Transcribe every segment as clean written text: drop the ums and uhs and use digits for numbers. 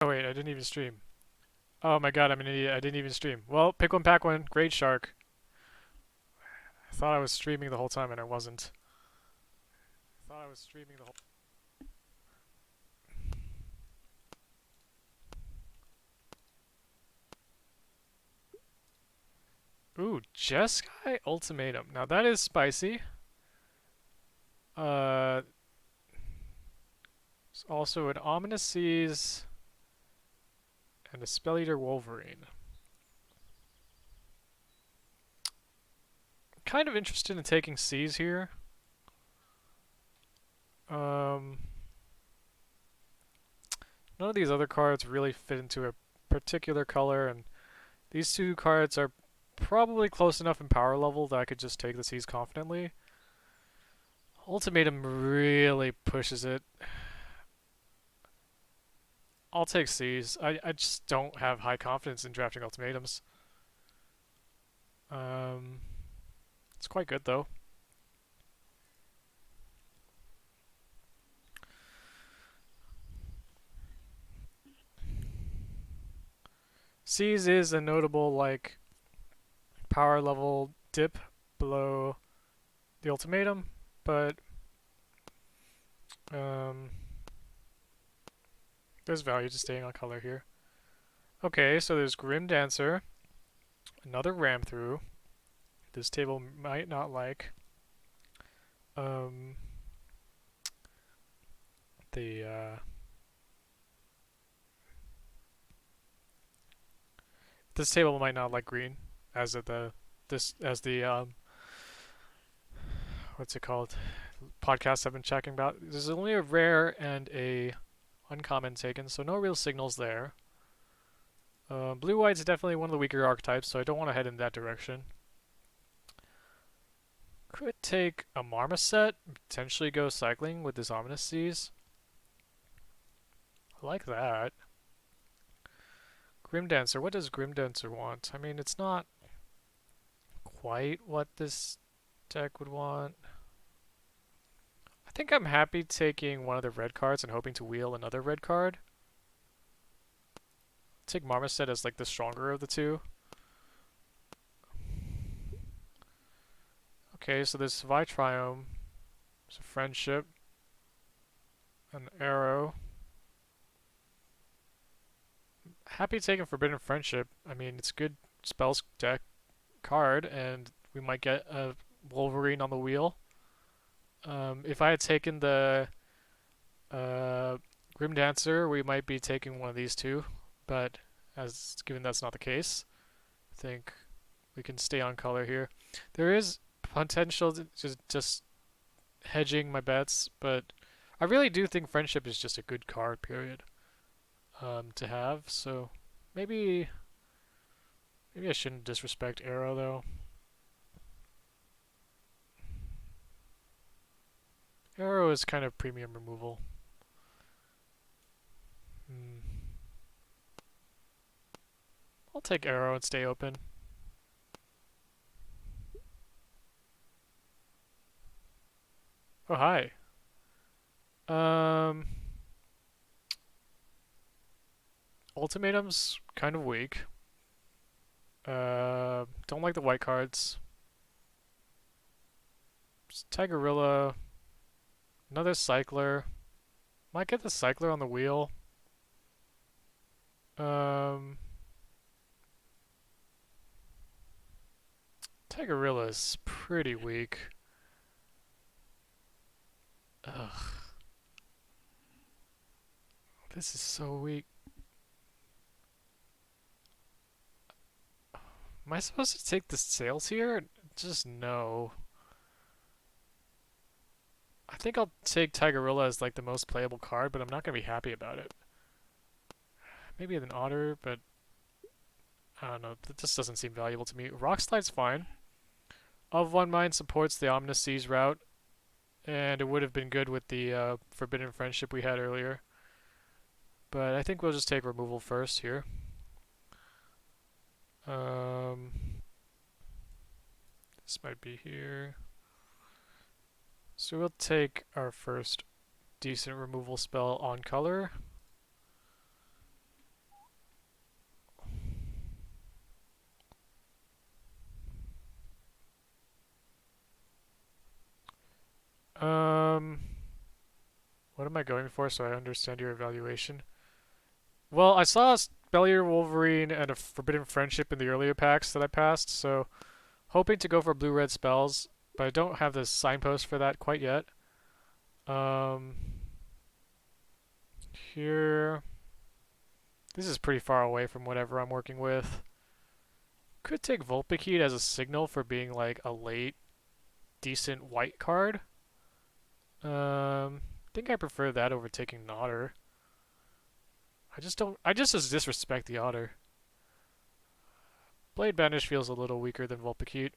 Oh wait, I didn't even stream. Oh my god, I'm an idiot. I didn't even stream. Well, pick one, pack one. Great shark. I thought I was streaming the whole time and I wasn't. I thought I was streaming the whole. Ooh, Jeskai Ultimatum. Now that is spicy. Uh, also an Ominous Seas and a Spell Eater Wolverine. Kind of interested in taking Seas here. Um, None of these other cards really fit into a particular color, and these two cards are probably close enough in power level that I could just take the Seas confidently. Ultimatum really pushes it. I'll take Seas. I just don't have high confidence in drafting ultimatums. Um, it's quite good though. Seas is a notable like power level dip below the ultimatum, but um, there's value to staying on color here. Okay, so there's Grim Dancer, another Ram Through. This table might not like. Um, the This table might not like green as of the this as the what's it called, podcasts I've been checking about. There's only a rare and a uncommon taken, so no real signals there. Blue white's definitely one of the weaker archetypes, so I don't want to head in that direction. Could take a Marmoset, potentially go cycling with this Ominous Seas. I like that. Grim Dancer, what does Grim Dancer want? I mean, it's not quite what this deck would want. I think I'm happy taking one of the red cards and hoping to wheel another red card. Take Marmoset as like the stronger of the two. Okay, so there's Vitriome, there's a Friendship, an Arrow. Happy taking Forbidden Friendship. I mean, it's a good spells deck card, and we might get a Wolverine on the wheel. If I had taken the Grim Dancer, we might be taking one of these two, but as given that's not the case, I think we can stay on color here. There is potential to just hedging my bets, but I really do think Friendship is just a good card, period, to have. So maybe I shouldn't disrespect Arrow though. Arrow is kind of premium removal. Hmm. I'll take Arrow and stay open. Oh hi. Um, Ultimatum's kind of weak. Don't like the white cards. Tigerilla, another Cycler. Might get the Cycler on the wheel. Um, Tigerilla is pretty weak. Ugh, this is so weak. Am I supposed to take the sales here? Just no. I think I'll take Tigerilla as like the most playable card, but I'm not gonna be happy about it. Maybe an Otter, but I don't know. That just doesn't seem valuable to me. Rock Slide's fine. Of One Mind supports the Ominous Seas route, and it would have been good with the Forbidden Friendship we had earlier. But I think we'll just take removal first here. Um, this might be here. So we'll take our first decent removal spell on color. am I going for so I understand your evaluation? Well, I saw a Spellier Wolverine and a Forbidden Friendship in the earlier packs that I passed, so hoping to go for blue-red spells, but I don't have the signpost for that quite yet. Um, here, this is pretty far away from whatever I'm working with. Could take Vulpikeet as a signal for being like a late, decent white card. Think I prefer that over taking an Otter. I just don't. I just disrespect the Otter. Blade Banish feels a little weaker than Vulpikeet.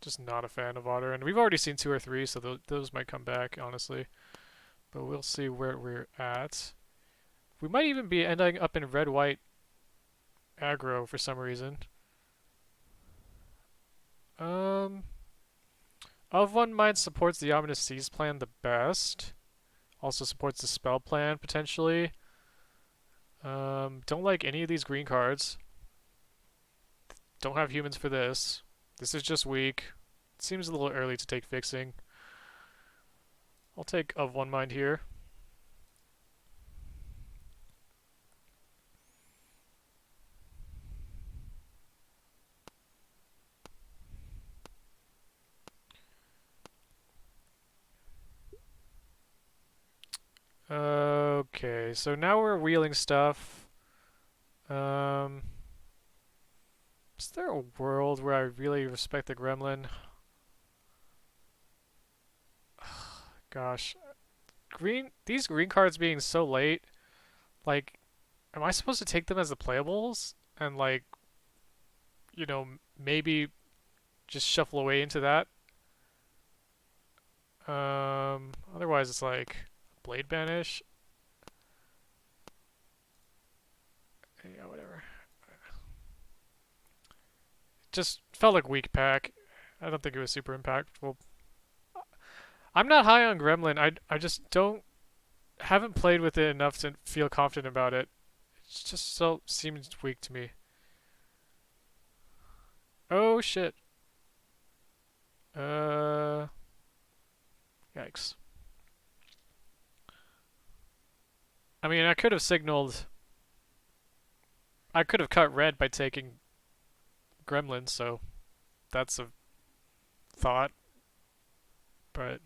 Just not a fan of Otter, and we've already seen 2 or 3, so those might come back, honestly. But we'll see where we're at. We might even be ending up in red-white aggro for some reason. Of One Mind supports the Ominous Seas plan the best. Also supports the spell plan, potentially. Don't like any of these green cards. Don't have humans for this. This is just weak. Seems a little early to take fixing. I'll take Of One Mind here. Okay, so now we're wheeling stuff. Is there a world where I really respect the Gremlin? Gosh. These green cards being so late, like, am I supposed to take them as the playables? And like, maybe just shuffle away into that? Otherwise it's like, Blade Banish? Yeah, whatever. Just felt like weak pack. I don't think it was super impactful. I'm not high on Gremlin. I just haven't played with it enough to feel confident about it. It just so seems weak to me. Oh shit. Yikes. I mean, I could have signaled. I could have cut red by taking Gremlin, so that's a thought. But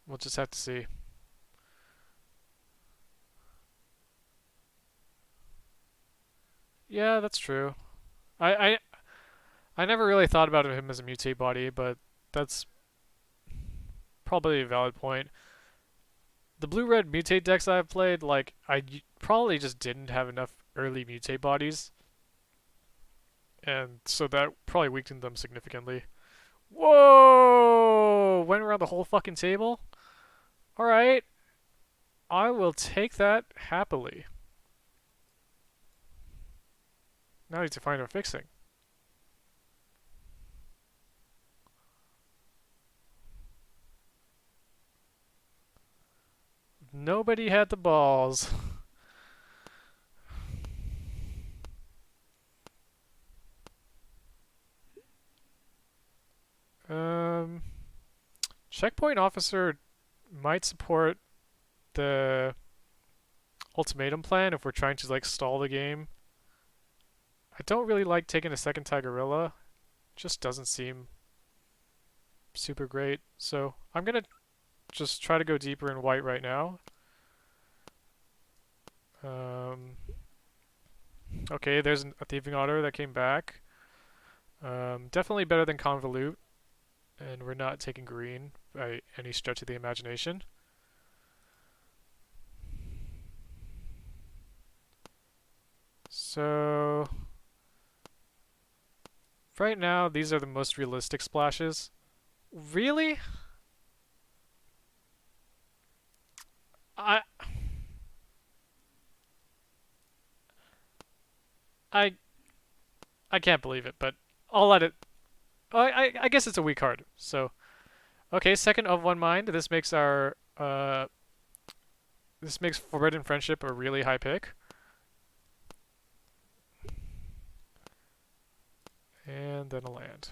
we'll just have to see. Yeah, that's true. I I I never really thought about him as a mutate body, but that's probably a valid point. The blue-red mutate decks I've played, like, probably just didn't have enough early mutate bodies, and so that probably weakened them significantly. Whoa! Went around the whole fucking table? Alright. I will take that happily. Now I need to find a fixing. Nobody had the balls. Checkpoint Officer might support the ultimatum plan if we're trying to like stall the game. I don't really like taking a second Tigerilla. Just doesn't seem super great. So I'm gonna just try to go deeper in white right now. Okay, there's a Thieving Otter that came back. Definitely better than Convolute. And we're not taking green by any stretch of the imagination. So right now, these are the most realistic splashes. Really? I I I can't believe it, but I'll let it. I guess it's a weak card. So okay, second of One Mind. This makes our This makes Forbidden Friendship a really high pick. And then a land.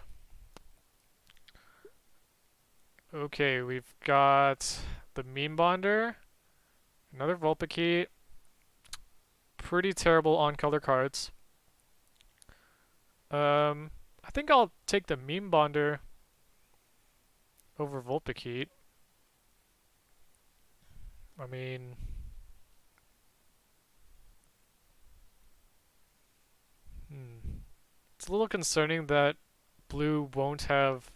Okay, we've got the Meme Bonder, another Vulpikeet, pretty terrible on color cards. I think I'll take the Meme Bonder over Vulpikeet. I mean, it's a little concerning that blue won't have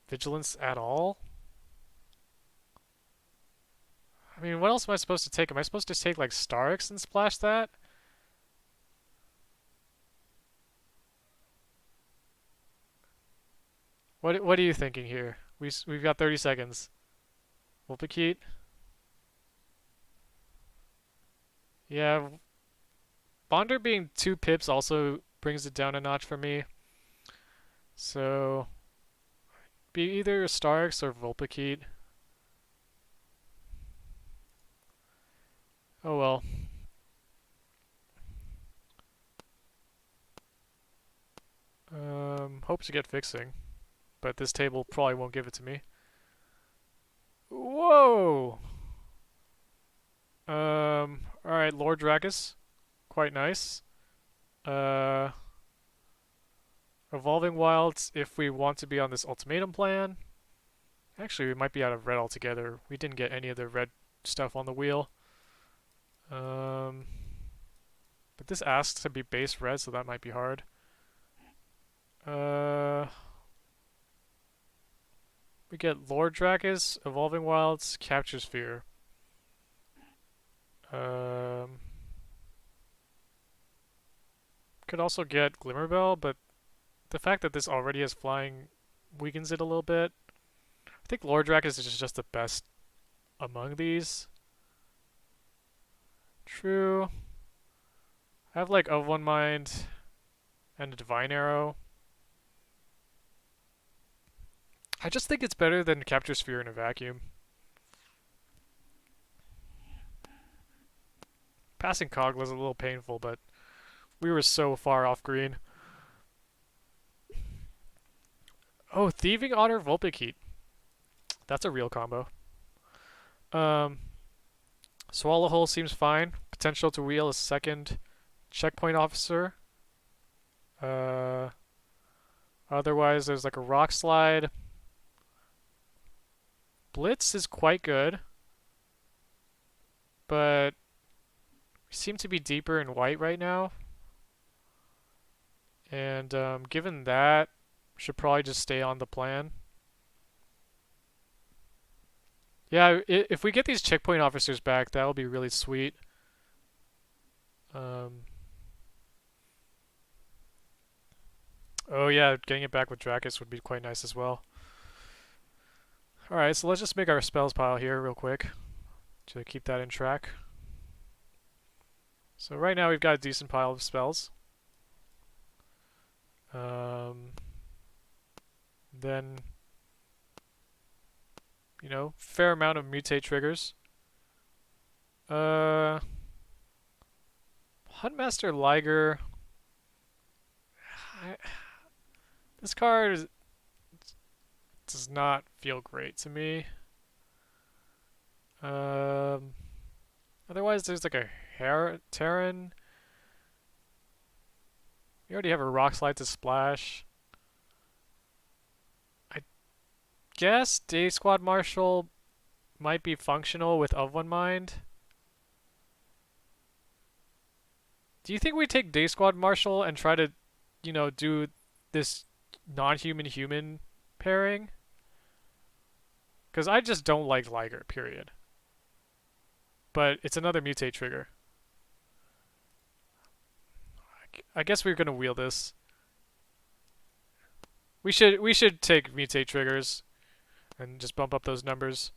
vigilance at all. I mean, what else am I supposed to take? Am I supposed to take like Starix and splash that? What are you thinking here? We've got 30 seconds. Vulpikeet? Yeah, Bonder being 2 pips also brings it down a notch for me. So, be either Starix or Vulpikeet. Oh well. Hope to get fixing, but this table probably won't give it to me. Whoa! Alright, Lord Drakus. Quite nice. Evolving Wilds if we want to be on this ultimatum plan. Actually, we might be out of red altogether. We didn't get any of the red stuff on the wheel. But this asks to be base red, so that might be hard. We get Lord Drakus, Evolving Wilds, Capture Sphere. Could also get Glimmerbell, but the fact that this already has flying weakens it a little bit. I think Lord Drakus is just the best among these. True. I have like Of One Mind and a Divine Arrow. I just think it's better than Capture Sphere in a vacuum. Passing Cog was a little painful, but we were so far off green. Oh, Thieving Otter Vulpikeet. That's a real combo. Swallowhole seems fine. Potential to wheel a second checkpoint officer. Otherwise, there's like a Rock Slide. Blitz is quite good, but we seem to be deeper in white right now. And given that, should probably just stay on the plan. Yeah, if we get these checkpoint officers back, that'll be really sweet. Oh yeah, getting it back with Drakus would be quite nice as well. Alright, so let's just make our spells pile here real quick to keep that in track. So right now we've got a decent pile of spells. Then, you know, fair amount of mutate triggers. Huntmaster Liger. This card does not feel great to me. Otherwise, there's like a Terran. We already have a Rock Slide to splash. I guess Day Squad Marshal might be functional with Of One Mind. Do you think we take Day Squad Marshal and try to, you know, do this non-human-human pairing? Because I just don't like Liger, period. But it's another mutate trigger. I guess we're gonna wheel this. We should take mutate triggers and just bump up those numbers.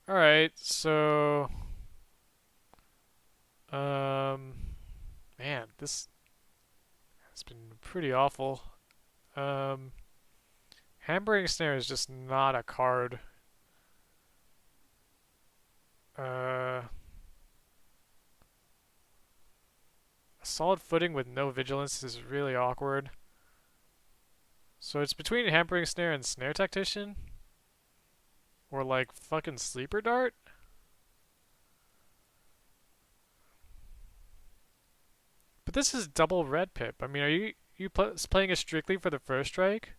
Alright, so man, this has been pretty awful. Hammering Snare is just not a card A solid footing with no vigilance is really awkward. So it's between hampering snare and snare tactician? Or like fucking sleeper dart? But this is double red pip. I mean, are you playing it strictly for the first strike?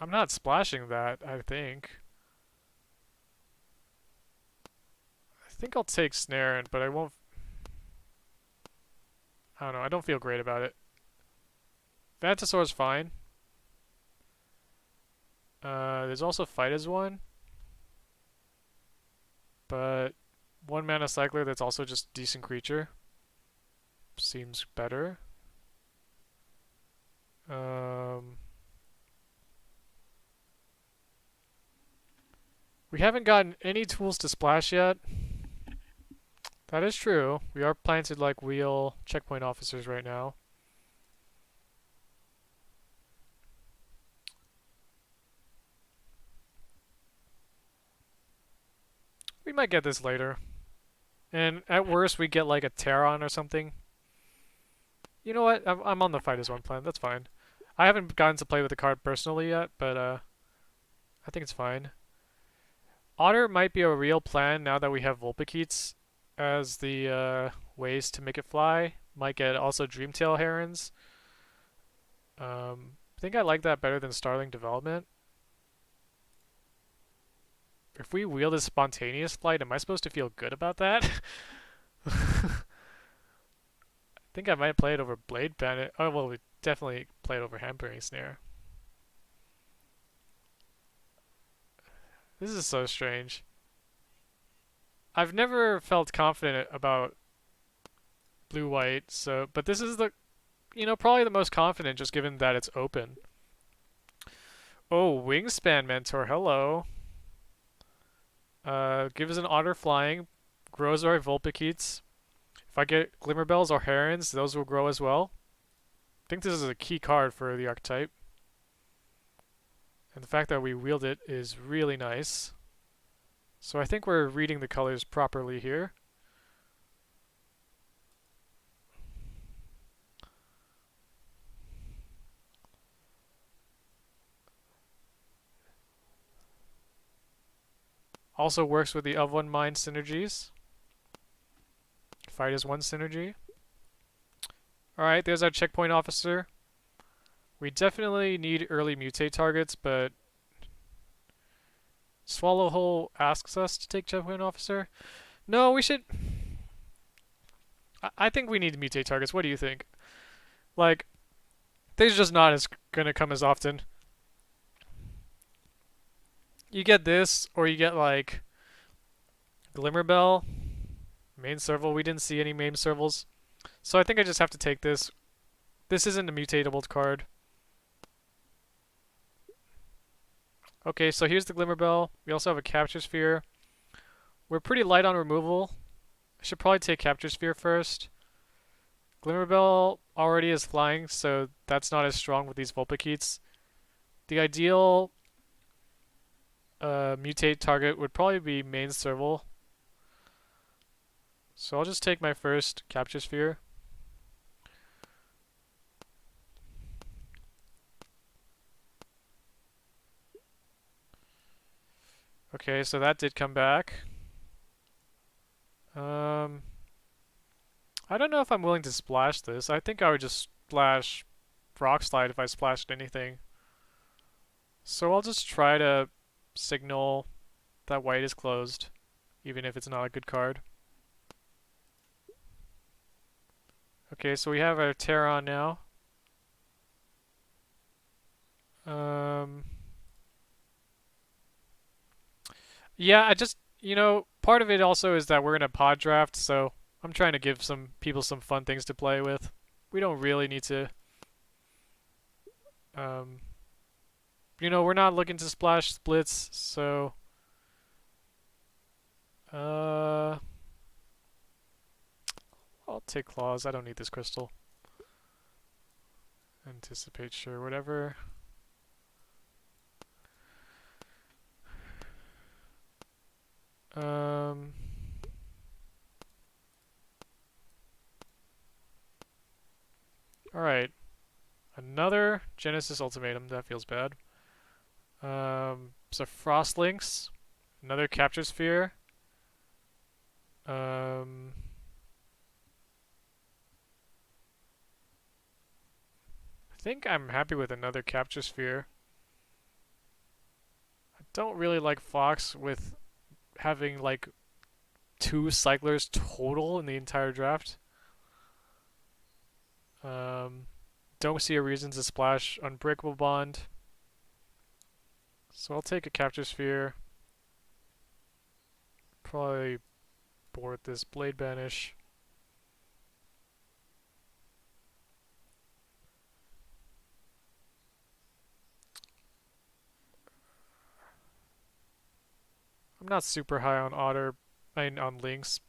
I'm not splashing that, I think. I think I'll take snare, but I won't. I don't know. I don't feel great about it. Vantasaur's fine. There's also fight as one, but one mana cycler that's also just decent creature seems better. We haven't gotten any tools to splash yet. That is true. We are planning to like wheel checkpoint officers right now. We might get this later. And at worst, we get like a Terran or something. You know what? I'm on the fight as one plan. That's fine. I haven't gotten to play with the card personally yet, but I think it's fine. Otter might be a real plan now that we have Vulpikeets as the ways to make it fly. Might get also Dreamtail Herons. I think I like that better than Starling Development. If we wield a spontaneous flight, am I supposed to feel good about that? I think I might play it over Blade Bandit. Oh, well, we definitely play it over Hampering Snare. This is so strange. I've never felt confident about blue-white, so, but this is the, probably the most confident just given that it's open. Oh, Wingspan Mentor, hello. Gives an Otter flying, grows our Vulpikeets. If I get Glimmerbells or Herons, those will grow as well. I think this is a key card for the archetype. And the fact that we wield it is really nice. So I think we're reading the colors properly here. Also works with the of one mind synergies. Fight is one synergy. Alright, there's our checkpoint officer. We definitely need early mutate targets, but Swallowhole asks us to take checkpoint officer. No, we should. I think we need to mutate targets. What do you think? Like, they're just not as gonna come as often. You get this, or you get like Glimmerbell, main serval. We didn't see any main servals, so I think I just have to take this. This isn't a mutatable card. Okay, so here's the Glimmerbell. We also have a Capture Sphere. We're pretty light on removal. I should probably take Capture Sphere first. Glimmerbell already is flying, so that's not as strong with these Vulpikeets. The ideal mutate target would probably be main serval. So I'll just take my first Capture Sphere. Okay, so that did come back. I don't know if I'm willing to splash this. I think I would just splash Rock Slide if I splashed anything. So I'll just try to signal that white is closed, even if it's not a good card. Okay, so we have our Terran now. Yeah, I just, part of it also is that we're in a pod draft, so I'm trying to give some people some fun things to play with. We don't really need to, we're not looking to splash splits, so, I'll take claws. I don't need this crystal. Anticipate, sure, whatever. Um, Alright. Another Genesis Ultimatum. That feels bad. So Frostlinks. Another Capture Sphere. Um, I think I'm happy with another Capture Sphere. I don't really like Fox with having like 2 cyclers total in the entire draft. Um, don't see a reason to splash Unbreakable Bond. So I'll take a Capture Sphere. Probably board this Blade Banish. I'm not super high on Otter, on Lynx.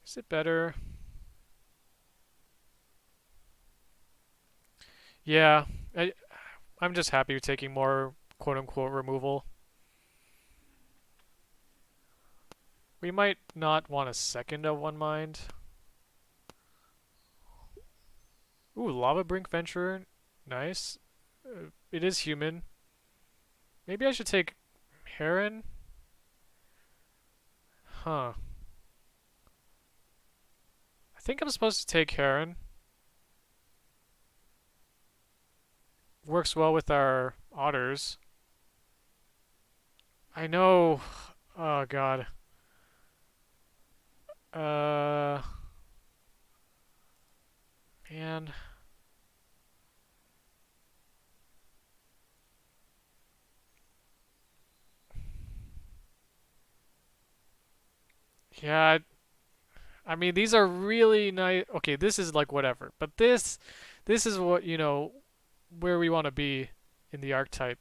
Is it better? Yeah, I, I'm just happy with taking more quote-unquote removal. We might not want a second of One Mind. Ooh, Lava Brink Venturer. Nice. It is human. Maybe I should take Heron? Huh. I think I'm supposed to take Heron. Works well with our otters. I know. Oh god. Uh, man. Yeah, I mean these are really nice. Okay, this is like whatever. But this is what, where we want to be in the archetype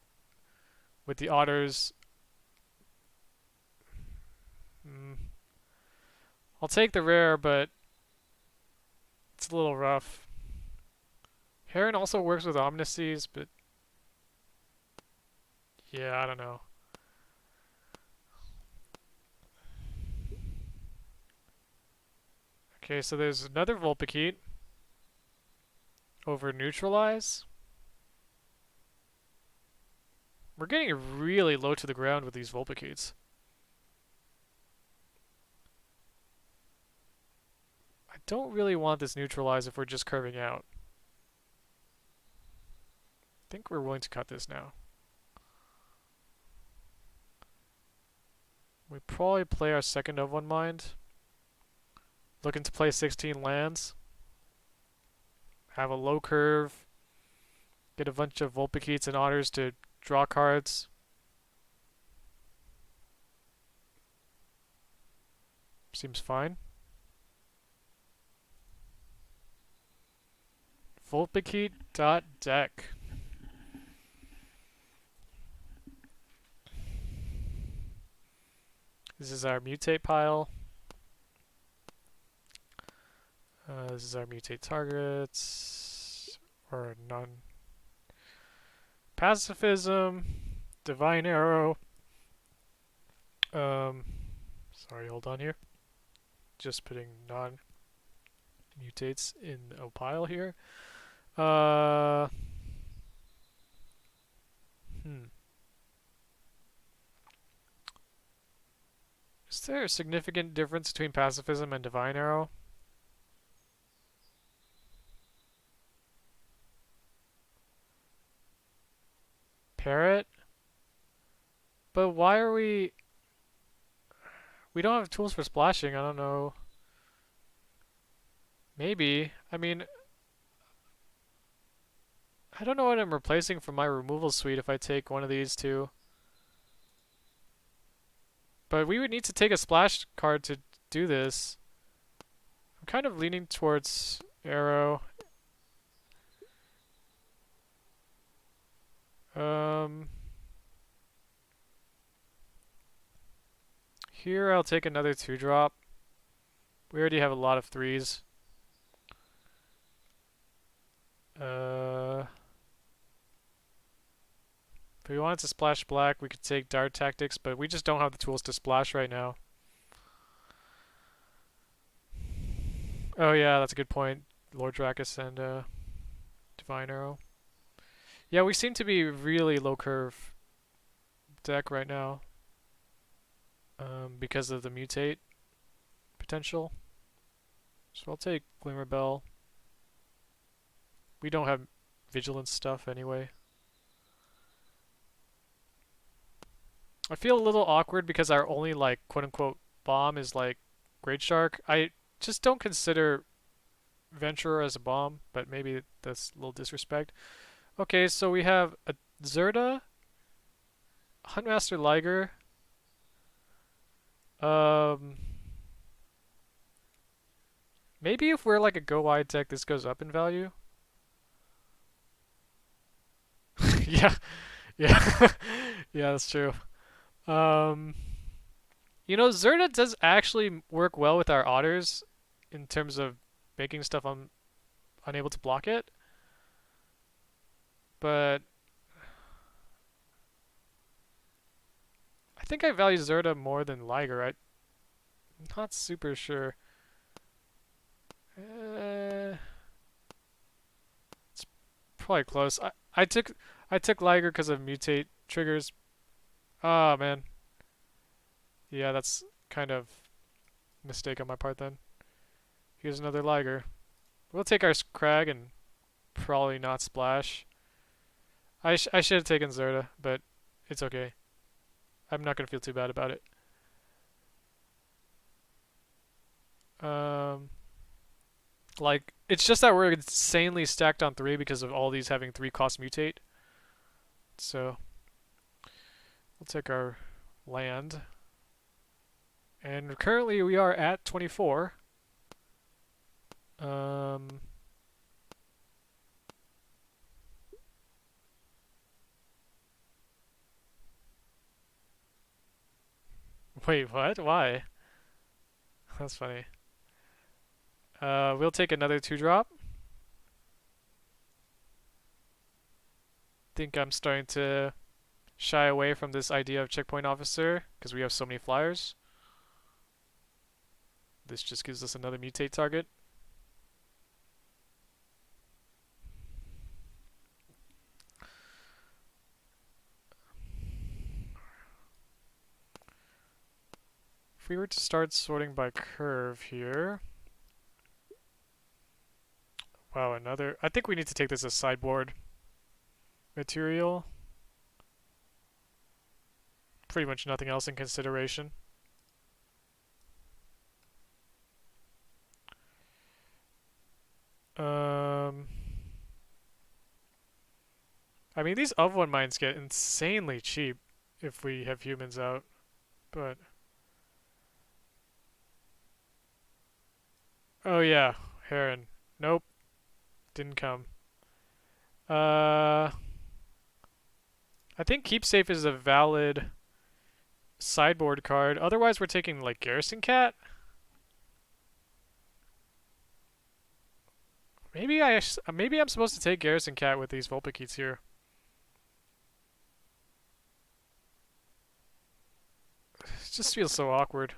with the otters. Mm, I'll take the rare, but it's a little rough. Heron also works with Omnises, but yeah, I don't know. Okay, so there's another Vulpikeet over Neutralize. We're getting really low to the ground with these Vulpikeets. I don't really want this Neutralize if we're just curving out. I think we're willing to cut this now. We probably play our second of One Mind. Looking to play 16 lands. Have a low curve. Get a bunch of Vulpikeets and Otters to draw cards. Seems fine. Vulpikeet.deck. This is our mutate pile. This is our mutate targets. Or none. Pacifism. Divine Arrow. Sorry, hold on here. Just putting non-mutates in a pile here. Is there a significant difference between pacifism and divine arrow? Parrot? But why are we... We don't have tools for splashing, I don't know. Maybe. I mean... I don't know what I'm replacing from my removal suite if I take one of these two. But we would need to take a splash card to do this. I'm kind of leaning towards arrow. Here I'll take another 2-drop. We already have a lot of 3s. If we wanted to splash black, we could take Dart Tactics, but we just don't have the tools to splash right now. Oh yeah, that's a good point. Lord Drakus and Divine Arrow. Yeah, we seem to be really low curve deck right now because of the mutate potential. So I'll take Glimmer Bell. We don't have vigilance stuff anyway. I feel a little awkward because our only like quote unquote bomb is like Great Shark. I just don't consider Venturer as a bomb, but maybe that's a little disrespect. Okay, so we have a Zerda, Huntmaster Liger, maybe if we're like a go wide deck, this goes up in value. Yeah, yeah, yeah, that's true. Um, Zerda does actually work well with our otters in terms of making stuff unable to block it. But I think I value Zerda more than Liger. I'm not super sure. It's probably close. I took Liger because of mutate triggers. Oh man. Yeah, that's kind of a mistake on my part then. Here's another Liger. We'll take our Crag and probably not splash. I should have taken Zerda, but it's okay. I'm not gonna feel too bad about it. Like it's just that we're insanely stacked on 3 because of all these having 3 cost mutate. So we'll take our land. And currently we are at 24. Wait, what? Why? That's funny. We'll take another 2-drop. Think I'm starting to shy away from this idea of checkpoint officer because we have so many flyers. This just gives us another mutate target. If we were to start sorting by curve here. Wow, another. I think we need to take this as sideboard material. Pretty much nothing else in consideration. I mean, these of one mines get insanely cheap if we have humans out, but oh yeah, Heron. Nope, didn't come. I think Keep Safe is a valid sideboard card. Otherwise, we're taking like Garrison Cat. Maybe I'm supposed to take Garrison Cat with these Vulpikeets here. It just feels so awkward.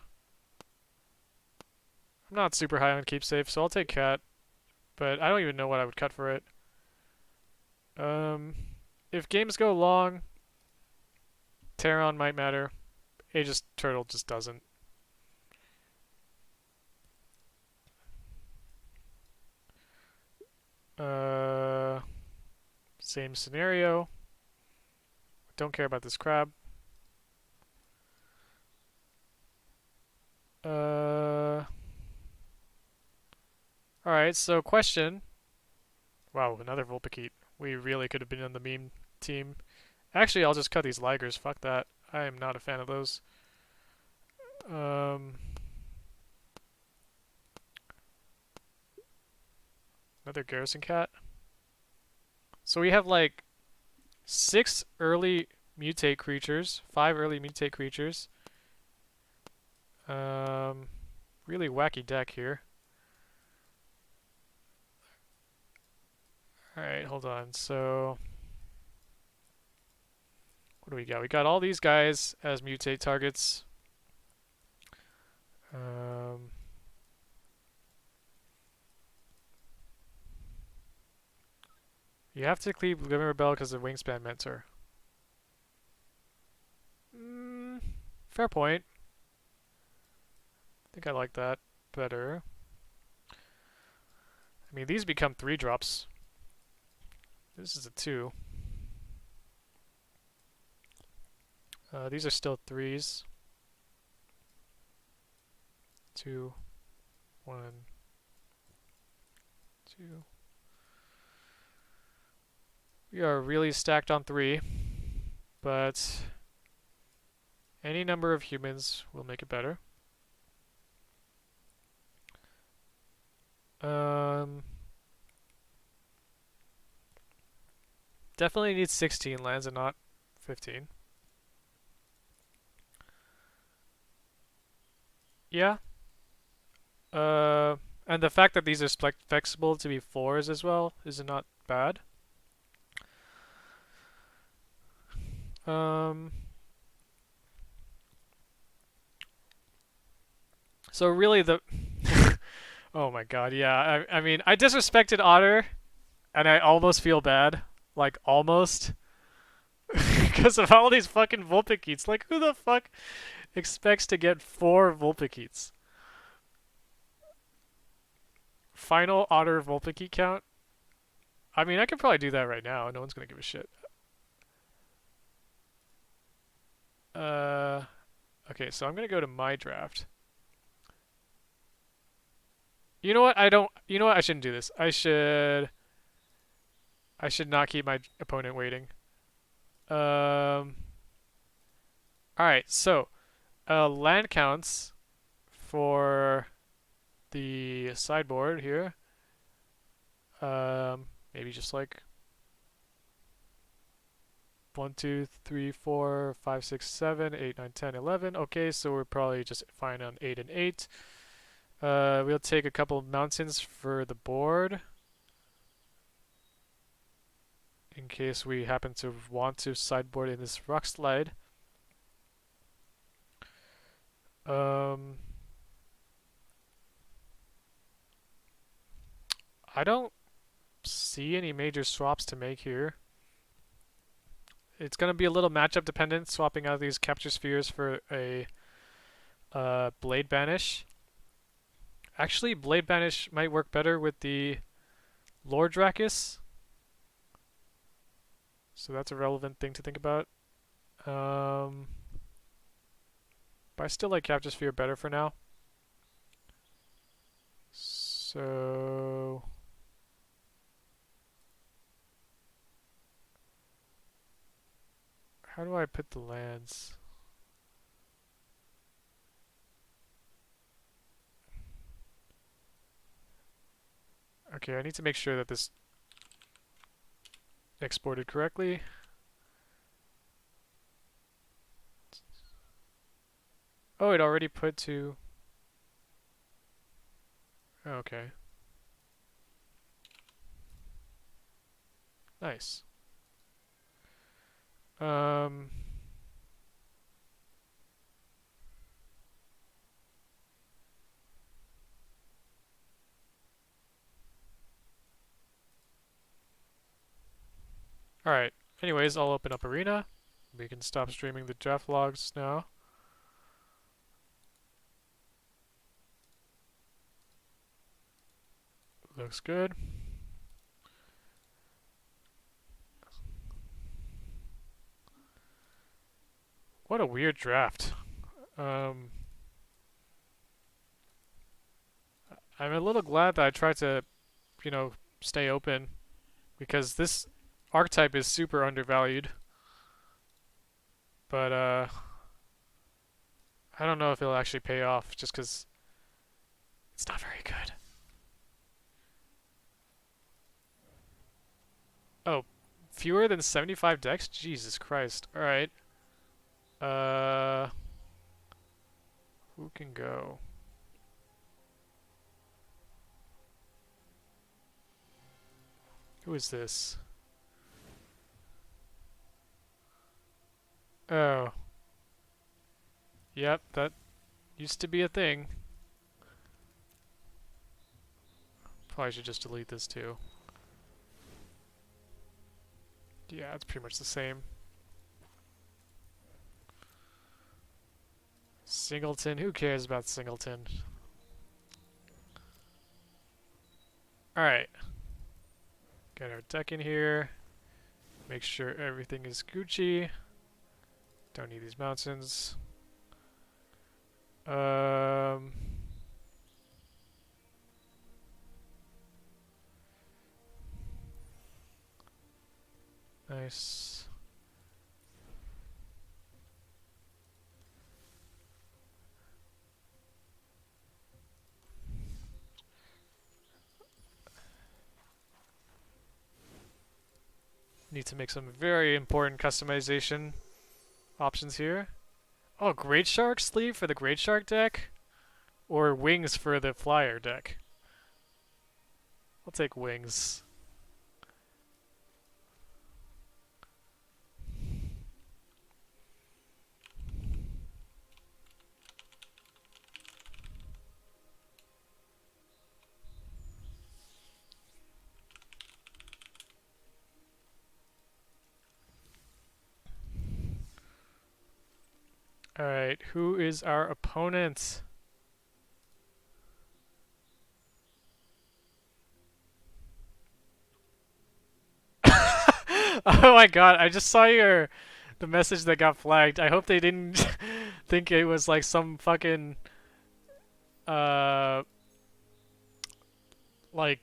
I'm not super high on Keep Safe, so I'll take Cat. But I don't even know what I would cut for it. If games go long, Terran might matter. Aegis Turtle just doesn't. Same scenario. Don't care about this crab. Alright, so question. Wow, another Vulpikeet. We really could have been on the meme team. Actually, I'll just cut these Ligers. Fuck that. I am not a fan of those. Another Garrison Cat. So we have like 6 early mutate creatures, 5 early mutate creatures. Really wacky deck here. Alright, hold on. So What do we got? We got all these guys as mutate targets. Um, you have to keep Living Rebel because of Wingspan Mentor. Fair point. I think I like that better. I mean, these become 3-drops. This is a 2. These are still 3s. 2, 1, 2. We are really stacked on 3, but any number of humans will make it better. Definitely needs 16 lands and not 15. Yeah. And the fact that these are flexible to be 4s as well is not bad. So really the oh my god, yeah. I mean, I disrespected Otter, and I almost feel bad. Like, almost. Because of all these fucking Vulpikeets. Like, who the fuck expects to get 4 Vulpikeets? Final Otter Vulpikeet count? I mean, I could probably do that right now. No one's gonna give a shit. Okay, so I'm gonna go to my draft. You know what? You know what? I shouldn't do this. I should not keep my opponent waiting. Alright, so land counts for the sideboard here. Maybe just like 1, 2, 3, 4, 5, 6, 7, 8, 9, 10, 11. Okay, so we're probably just fine on 8 and 8. We'll take a couple of mountains for the board in case we happen to want to sideboard in this rock slide. I don't see any major swaps to make here. It's going to be a little matchup dependent, swapping out these capture spheres for a Blade Banish. Actually, Blade Banish might work better with the Lord Drakis. So that's a relevant thing to think about. But I still like Capture Sphere better for now. So how do I put the lands? Okay, I need to make sure that this exported correctly. Oh, it already put to... Okay. Nice. Alright. Anyways, I'll open up Arena. We can stop streaming the draft logs now. Looks good. What a weird draft. I'm a little glad that I tried to, you know, stay open, because this archetype is super undervalued. But, I don't know if it'll actually pay off, just because it's not very good. Oh, fewer than 75 decks? Jesus Christ. Alright. Who can go? Who is this? Oh. Yep, that used to be a thing. Probably should just delete this too. Yeah, it's pretty much the same. Singleton, who cares about Singleton? Alright. Get our deck in here. Make sure everything is Gucci. Don't need these mountains. Nice. Need to make some very important customization options here. Oh, Great Shark sleeve for the Great Shark deck? Or wings for the Flyer deck? I'll take wings. Alright, who is our opponent? Oh my god, I just saw the message that got flagged. I hope they didn't think it was like some fucking uh like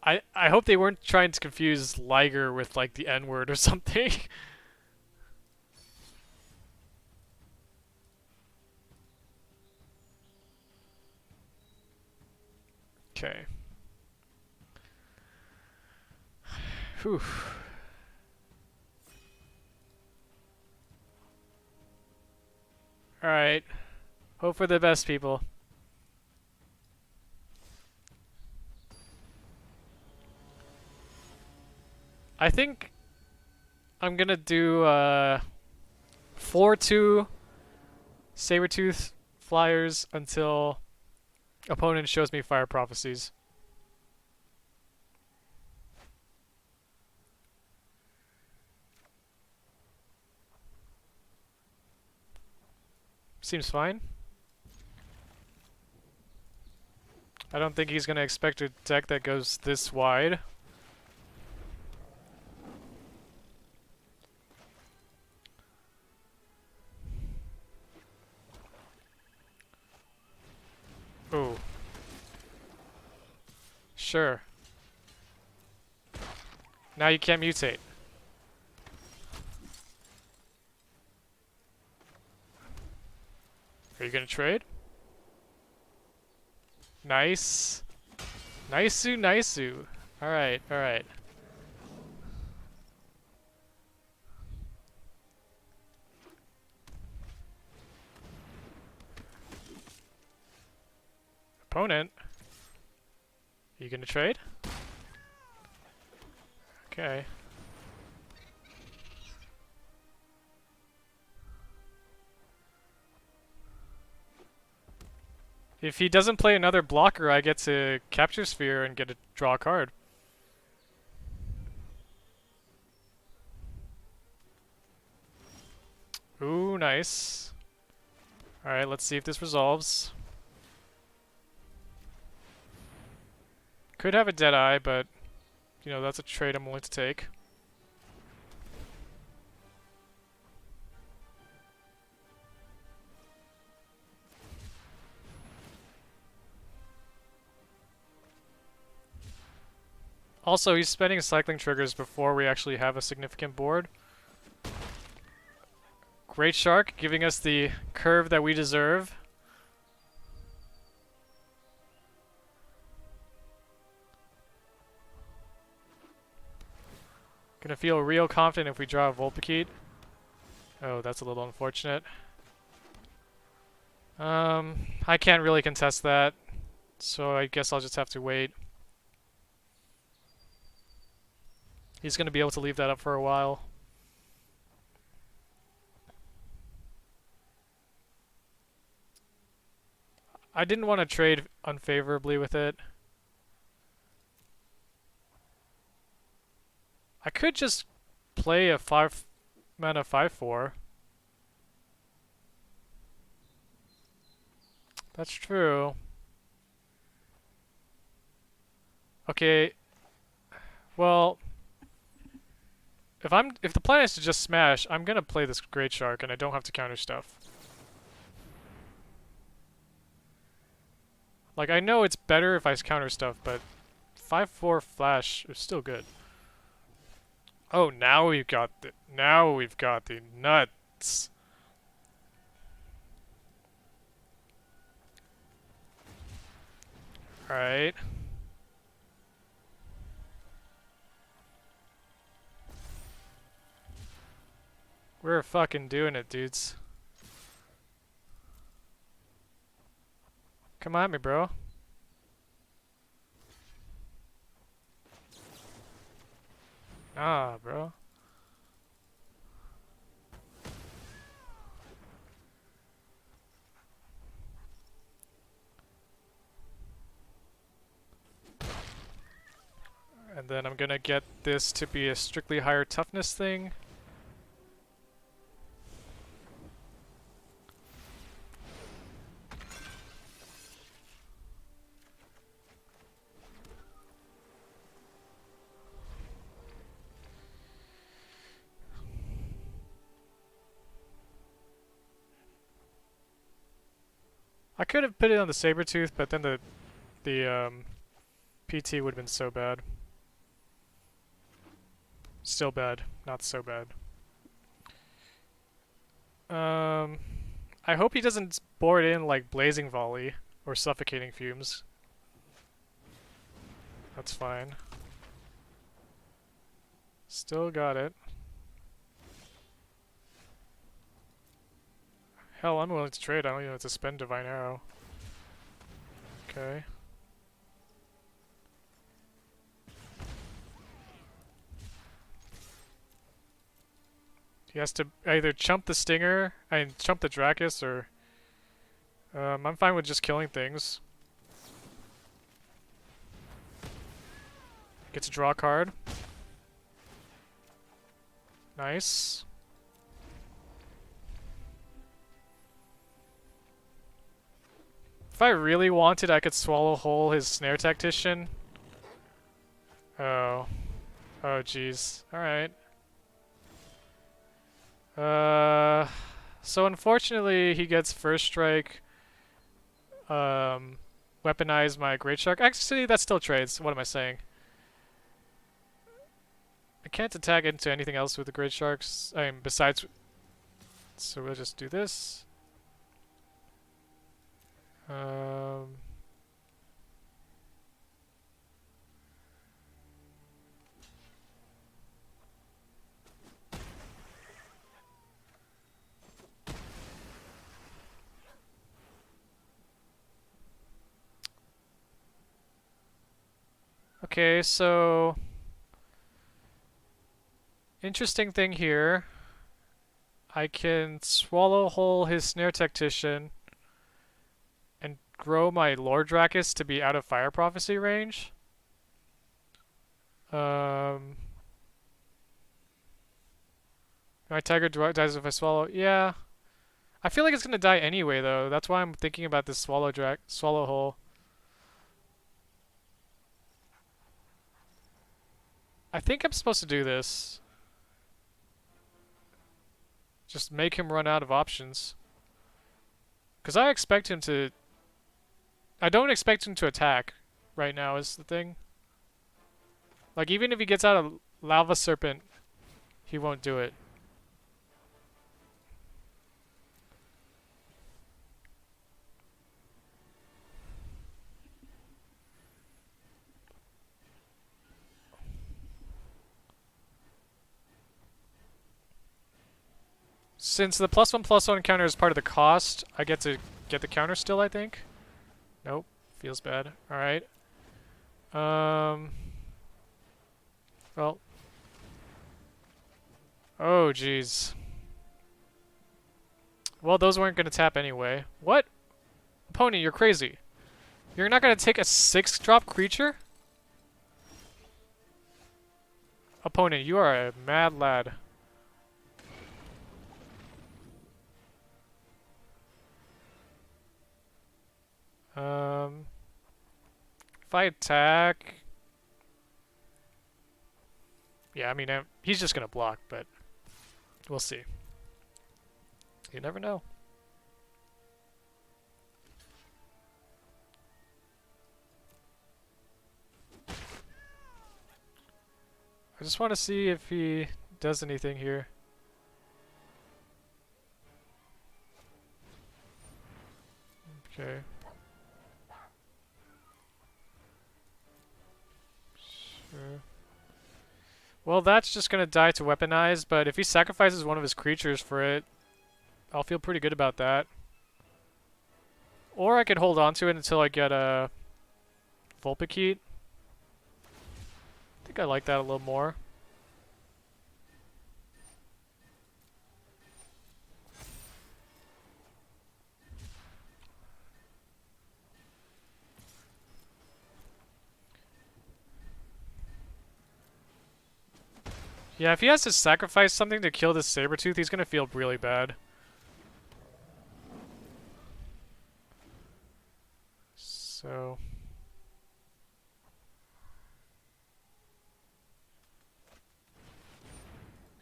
I hope they weren't trying to confuse Liger with like the N-word or something. Okay. Whew. Alright. Hope for the best, people. I think I'm gonna do 4-2 Sabertooth Flyers until opponent shows me Fire Prophecies. Seems fine. I don't think he's gonna expect a deck that goes this wide. Ooh. Sure. Now you can't mutate. Are you gonna trade? Nice. Niceu, niceu. Alright, alright. Opponent. Are you gonna trade? Okay. If he doesn't play another blocker, I get to capture Sphere and get a draw a card. Ooh, nice. Alright, let's see if this resolves. Could have a Deadeye, but, you know, that's a trade I'm willing to take. Also, he's spending cycling triggers before we actually have a significant board. Great Shark giving us the curve that we deserve. Gonna feel real confident if we draw a Vulpikeet. Oh, that's a little unfortunate. I can't really contest that, so I guess I'll just have to wait. He's gonna be able to leave that up for a while. I didn't want to trade unfavorably with it. I could just play a 5 mana 5/4. That's true. Okay. Well, if the plan is to just smash, I'm gonna play this Great Shark and I don't have to counter stuff. Like, I know it's better if I counter stuff, but 5/4 flash is still good. Oh, now we've got the nuts. All right. We're fucking doing it, dudes. Come at me, bro. Ah, bro. And then I'm gonna get this to be a strictly higher toughness thing. I could have put it on the Sabertooth, but then the PT would have been so bad. Still bad, not so bad. I hope he doesn't board in like Blazing Volley or Suffocating Fumes. That's fine. Still got it. Hell, I'm willing to trade. I don't even have to spend Divine Arrow. Okay. He has to either chump the Stinger, chump the Dracus, or... I'm fine with just killing things. Get to draw a card. Nice. If I really wanted, I could swallow whole his Snare Tactician. Oh. Oh, jeez. Alright. So unfortunately, he gets First Strike. Weaponize my Great Shark. Actually, that still trades. What am I saying? I can't attack into anything else with the Great Sharks. I mean, besides... So we'll just do this. Okay, so... Interesting thing here. I can swallow whole his Snare Tactician and grow my Lord Dracus to be out of Fire Prophecy range. My Tiger dies if I swallow. Yeah. I feel like it's gonna die anyway, though. That's why I'm thinking about this swallow hole. I think I'm supposed to do this. Just make him run out of options. Because I expect him to... I don't expect him to attack right now is the thing. Like, even if he gets out of Lava Serpent, he won't do it. Since the +1/+1 counter is part of the cost, I get to get the counter still, I think. Nope. Feels bad. Alright. Well. Oh, jeez. Well, those weren't going to tap anyway. What? Opponent, you're crazy. You're not gonna take a 6-drop creature? Opponent, you are a mad lad. If I attack... Yeah, I mean, he's just gonna block, but we'll see. You never know. I just want to see if he does anything here. Okay. Sure. Well, that's just gonna die to weaponize, but if he sacrifices one of his creatures for it, I'll feel pretty good about that. Or I could hold on to it until I get a Vulpikeet. I think I like that a little more. Yeah, if he has to sacrifice something to kill this Sabertooth, he's gonna feel really bad. So...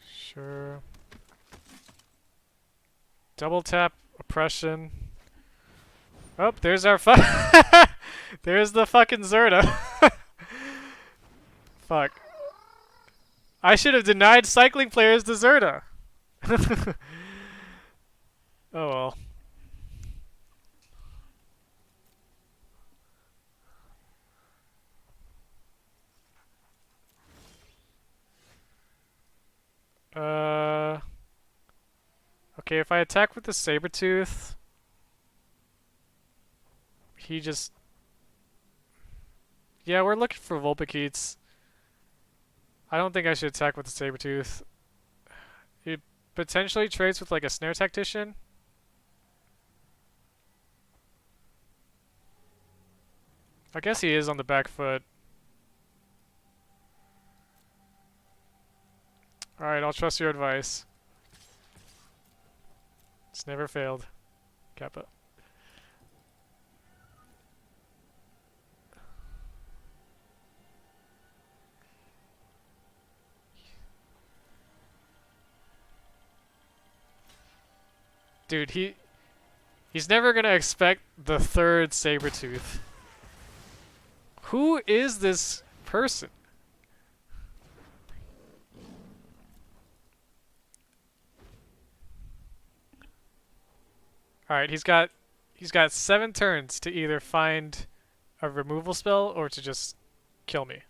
Sure. Double tap, oppression. Oh, there's our there's the fucking Zerta. Fuck. I should have denied cycling players the Zerta. Oh well. Okay, if I attack with the Sabertooth, he just... Yeah, we're looking for Vulpikeets. I don't think I should attack with the Sabertooth. He potentially trades with like a Snare Tactician. I guess he is on the back foot. Alright, I'll trust your advice. It's never failed. Kappa. Dude, he's never gonna expect the third Sabertooth. Who is this person? Alright, he's got 7 turns to either find a removal spell or to just kill me.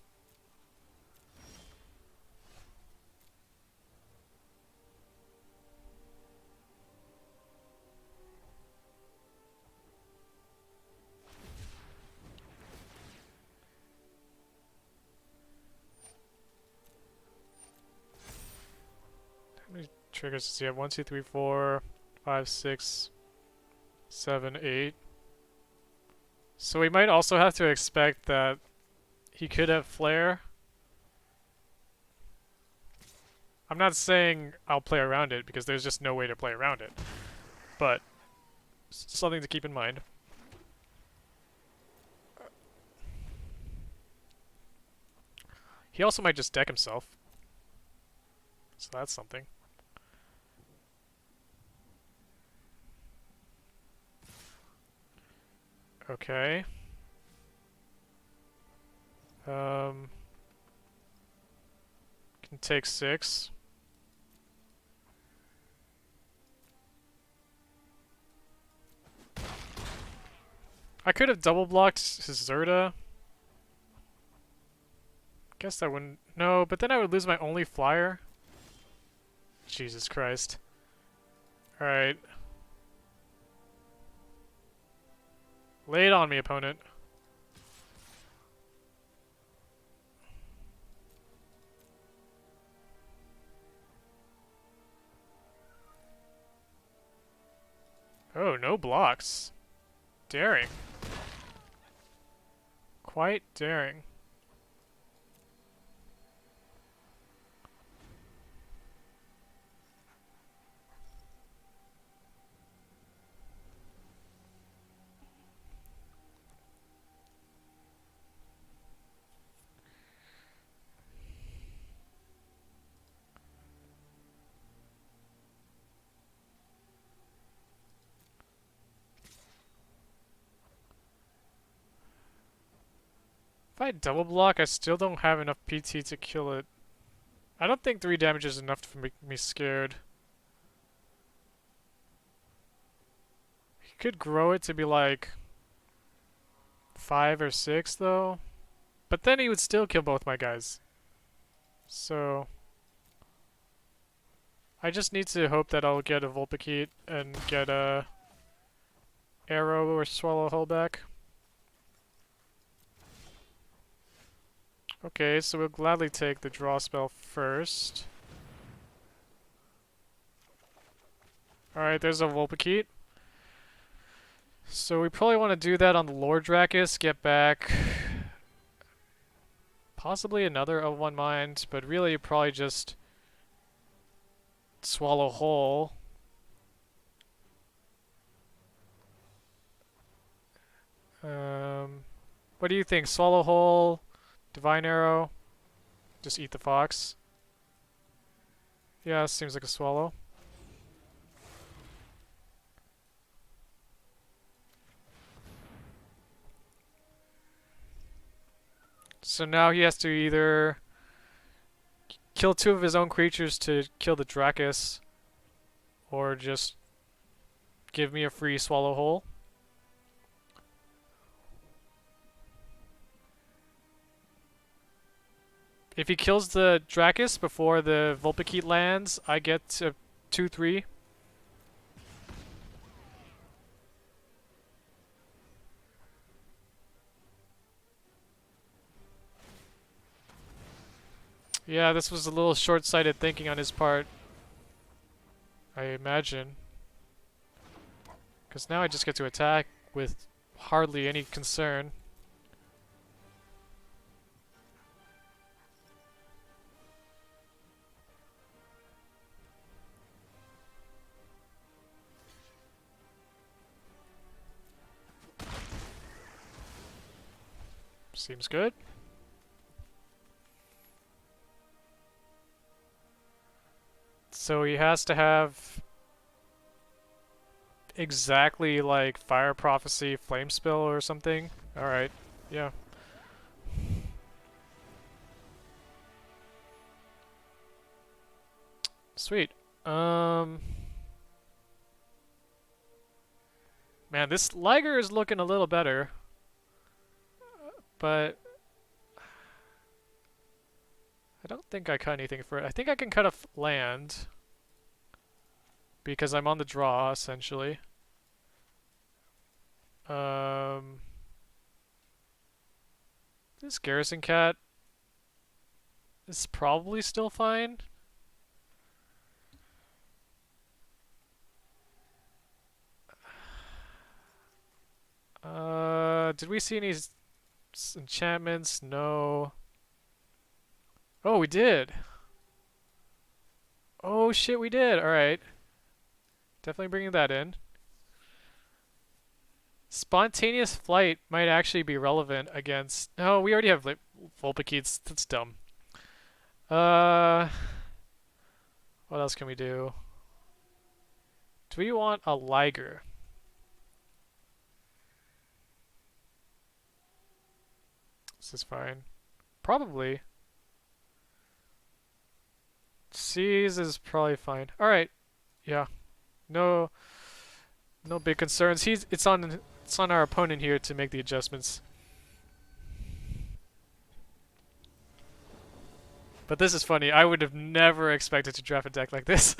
How many triggers does he have? 1, 2, 3, 4, 5, 6, 7, 8. So we might also have to expect that he could have Flare. I'm not saying I'll play around it, because there's just no way to play around it. But, something to keep in mind. He also might just deck himself. So that's something. Okay. Can take 6. I could have double blocked his Zerta. Guess that wouldn't... No, but then I would lose my only flyer. Jesus Christ. Alright. Lay it on me, opponent. Oh, no blocks. Daring. Quite daring. If I double block, I still don't have enough PT to kill it. I don't think 3 damage is enough to make me scared. He could grow it to be like 5 or 6 though. But then he would still kill both my guys. So I just need to hope that I'll get a Vulpikeet and get a Arrow or Swallow Hull back. Okay, so we'll gladly take the draw spell first. Alright, there's a Vulpikeet. So we probably want to do that on the Lord Drakis, get back possibly another of one mind, but really probably just Swallow Whole. What do you think? Swallow Whole, Divine Arrow, just eat the fox. Yeah, seems like a swallow. So now he has to either kill 2 of his own creatures to kill the Drakis, or just give me a free Swallow Hole. If he kills the Drakis before the Vulpikeet lands, I get a 2/3. Yeah, this was a little short-sighted thinking on his part, I imagine. Because now I just get to attack with hardly any concern. Seems good. So he has to have exactly like Fire Prophecy, Flame Spill or something. Alright, yeah. Sweet. Man, this Liger is looking a little better. But I don't think I cut anything for it. I think I can cut a land because I'm on the draw, essentially. This Garrison Cat is probably still fine. Did we see any enchantments? No. Oh, we did. Oh shit, we did. Alright. Definitely bringing that in. Spontaneous Flight might actually be relevant against... No, we already have Vulpikeets. That's dumb. What else can we do? Do we want a Liger? This is fine. Probably. Seize is probably fine. Alright. Yeah. No big concerns. It's on our opponent here to make the adjustments. But this is funny. I would have never expected to draft a deck like this.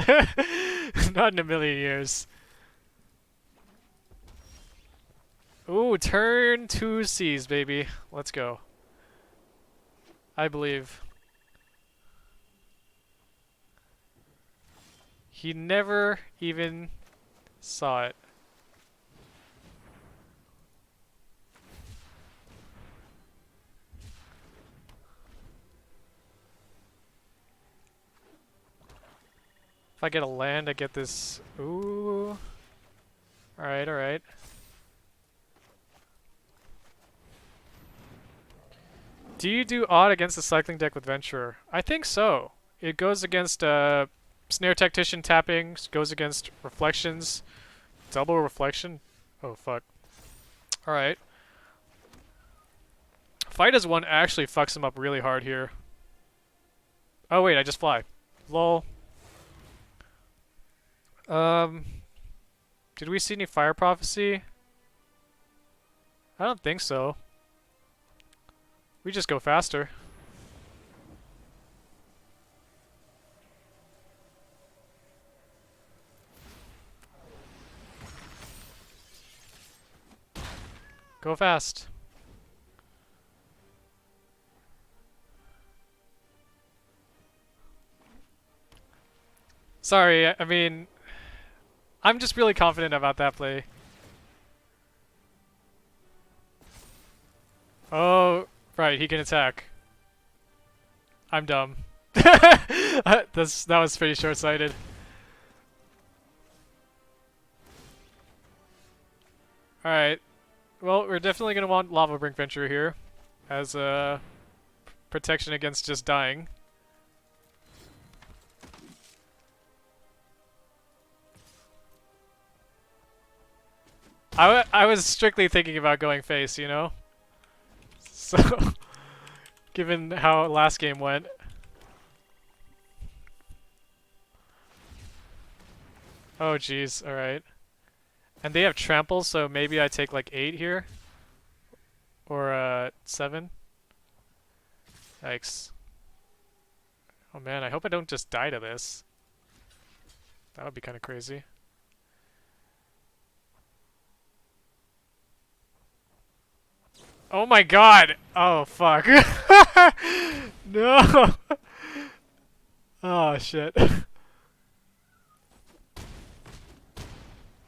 Not in a million years. Ooh, turn 2 Seize, baby. Let's go. I believe. He never even saw it. I get a land, I get this. Ooh. Alright, alright. Do you do odd against the cycling deck with Venturer? I think so. It goes against Snare Tactician tapping, goes against Reflections. Double Reflection? Oh, fuck. Alright. Fight as one actually fucks him up really hard here. Oh, wait, I just fly. Lol. Did we see any Fire Prophecy? I don't think so. We just go faster. Go fast. Sorry, I mean, I'm just really confident about that play. Oh, right, he can attack. I'm dumb. That was pretty short-sighted. Alright. Well, we're definitely going to want Lava Brink Venture here as a protection against just dying. I was strictly thinking about going face, you know? So, given how last game went. Oh, jeez. Alright. And they have trample, so maybe I take like 8 here. Or 7. Yikes. Oh man, I hope I don't just die to this. That would be kind of crazy. Oh my god! Oh fuck. No! Oh shit.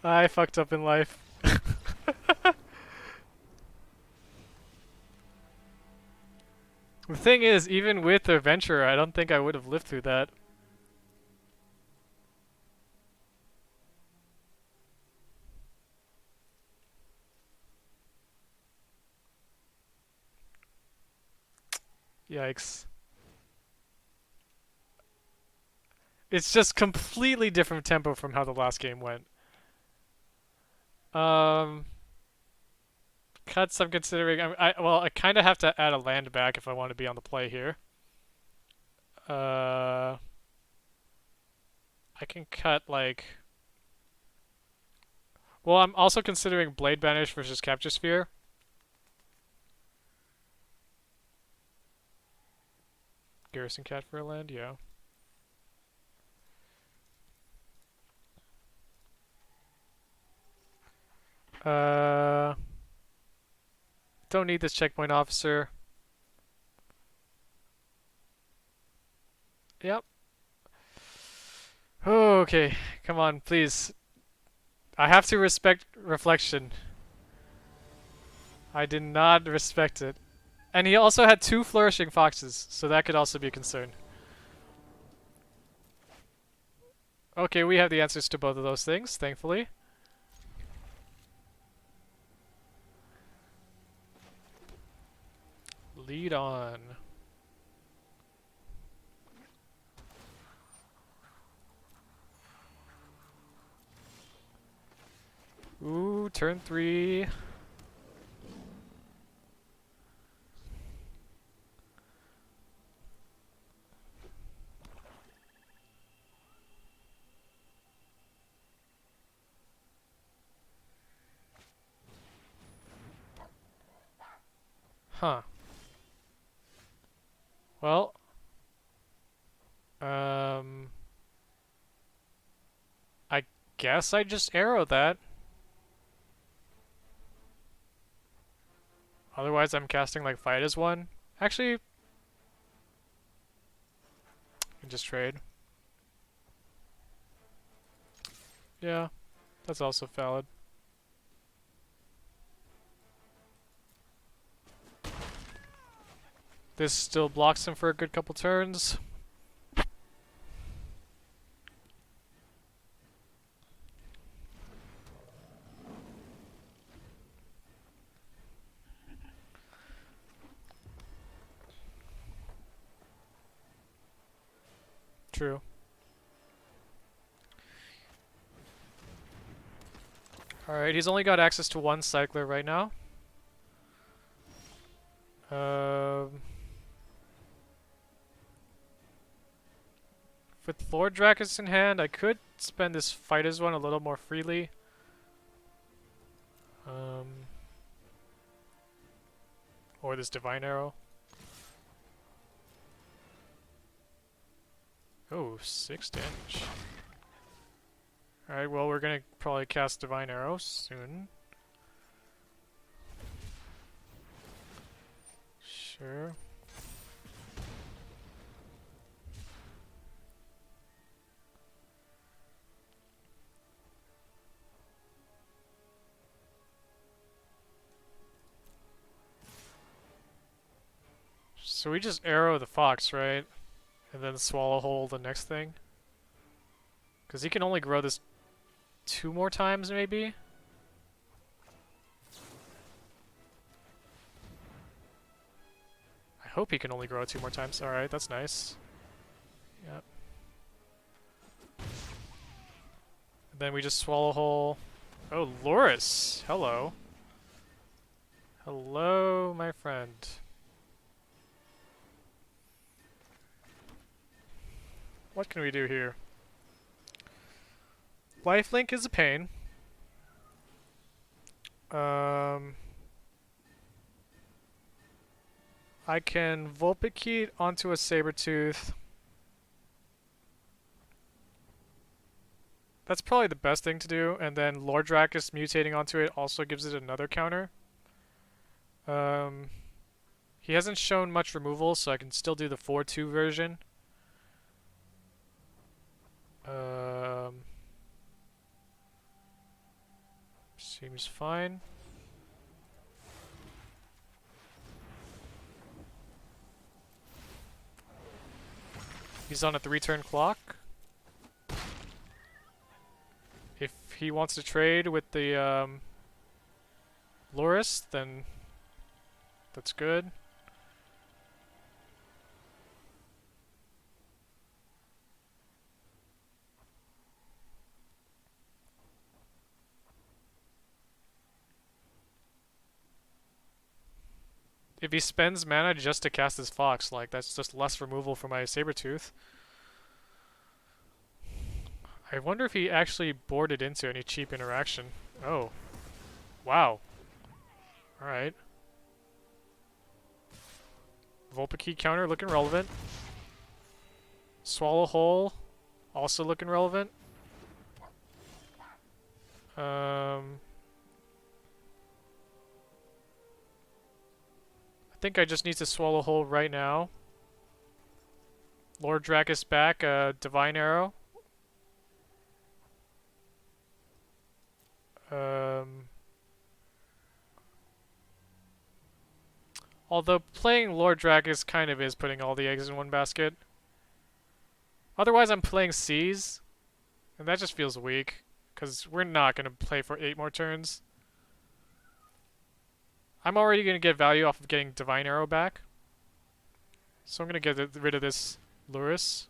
I fucked up in life. The thing is, even with the Venturer, I don't think I would have lived through that. Yikes. It's just completely different tempo from how the last game went. Cuts I'm considering. Well, I kind of have to add a land back if I want to be on the play here. I can cut like. Well, I'm also considering Blade Banish versus Capture Sphere. Garrison Cat for a land, yeah. Don't need this checkpoint officer. Yep. Oh, okay, come on, please. I have to respect reflection. I did not respect it. And he also had 2 flourishing foxes, so that could also be a concern. Okay, we have the answers to both of those things, thankfully. Lead on. Ooh, turn 3. Huh. Well, I guess I just arrow that. Otherwise, I'm casting like Fight as one. Actually, I can just trade. Yeah, that's also valid. This still blocks him for a good couple turns. True. Alright, he's only got access to one cycler right now. With Lord Drakus in hand, I could spend this Fighters one a little more freely. Or this Divine Arrow. Oh, 6 damage. Alright, well, we're gonna probably cast Divine Arrow soon. Sure. So we just arrow the fox, right? And then swallow whole the next thing? Because he can only grow this 2 more times, maybe? I hope he can only grow it 2 more times. Alright, that's nice. Yep. And then we just swallow whole. Oh, Loris! Hello. Hello, my friend. What can we do here? Lifelink is a pain. I can Vulpikeet onto a Sabertooth. That's probably the best thing to do, and then Lord Drakus mutating onto it also gives it another counter. He hasn't shown much removal, so I can still do the 4-2 version. Seems fine. He's on a 3-turn clock. If he wants to trade with the Loris, then that's good. If he spends mana just to cast his Fox, like, that's just less removal for my Sabertooth. I wonder if he actually boarded into any cheap interaction. Oh. Wow. Alright. Vulpikeet counter looking relevant. Swallow whole also looking relevant. I think I just need to swallow whole right now. Lord Drakus back, Divine Arrow. Although playing Lord Drakus kind of is putting all the eggs in one basket. Otherwise I'm playing Seas, and that just feels weak, because we're not going to play for 8 more turns. I'm already going to get value off of getting Divine Arrow back. So I'm going to get rid of this Loris.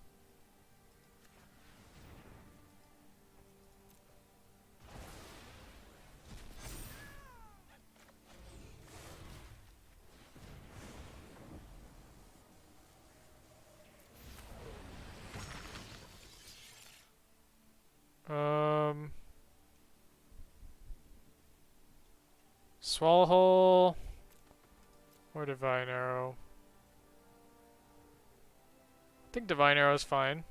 Swallow Hole or Divine Arrow. I think Divine Arrow is fine.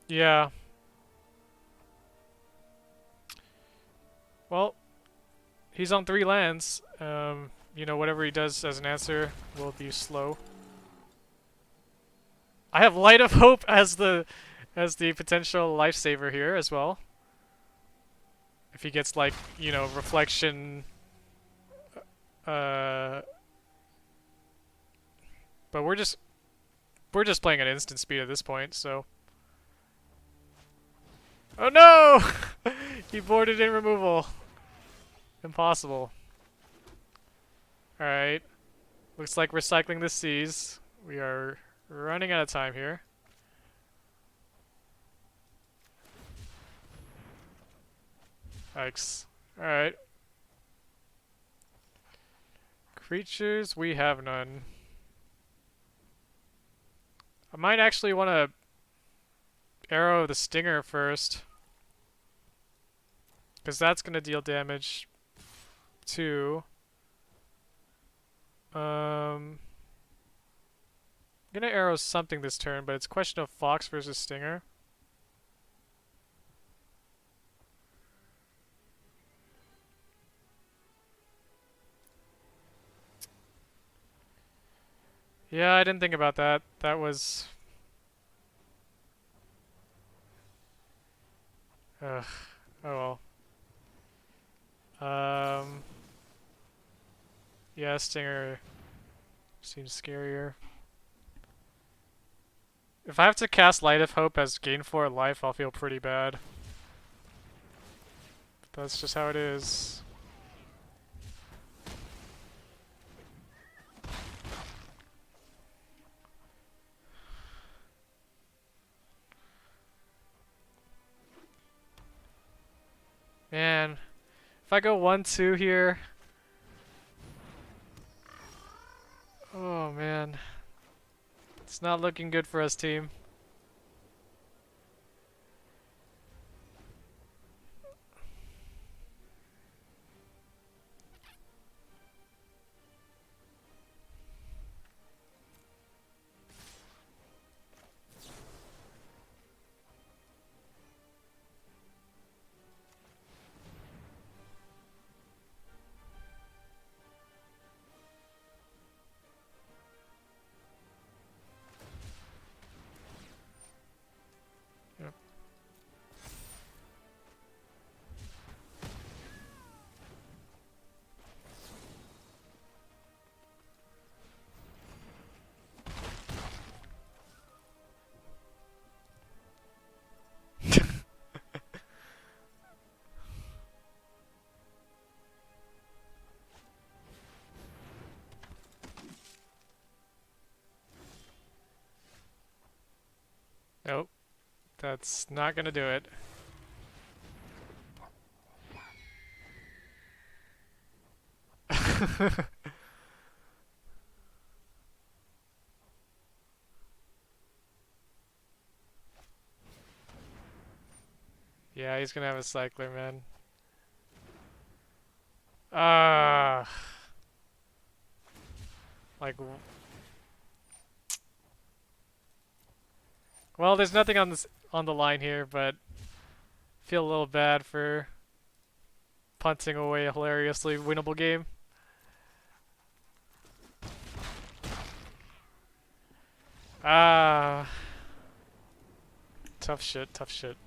Yeah. Well, he's on 3 lands. You know, whatever he does as an answer will be slow. I have Light of Hope as the potential lifesaver here as well. If he gets, like, you know, Reflection. But we're just playing at instant speed at this point, so. Oh no! He boarded in removal. Impossible. Alright. Looks like recycling the C's. We are running out of time here. Yikes. Alright. Creatures, we have none. I might actually want to arrow the stinger first, because that's going to deal damage too. I'm going to arrow something this turn, but it's a question of fox versus stinger. Yeah, I didn't think about that. That was... Ugh. Oh well. Yeah, stinger seems scarier. If I have to cast Light of Hope as gain 4 life, I'll feel pretty bad. But that's just how it is. Man, if I go 1-2 here... Oh man. It's not looking good for us, team. Yep. Nope. That's not gonna do it. Yeah, he's gonna have a cycler, man. Ah, like, well, there's nothing on this on the line here, but feel a little bad for punting away a hilariously winnable game. Ah, tough shit, tough shit.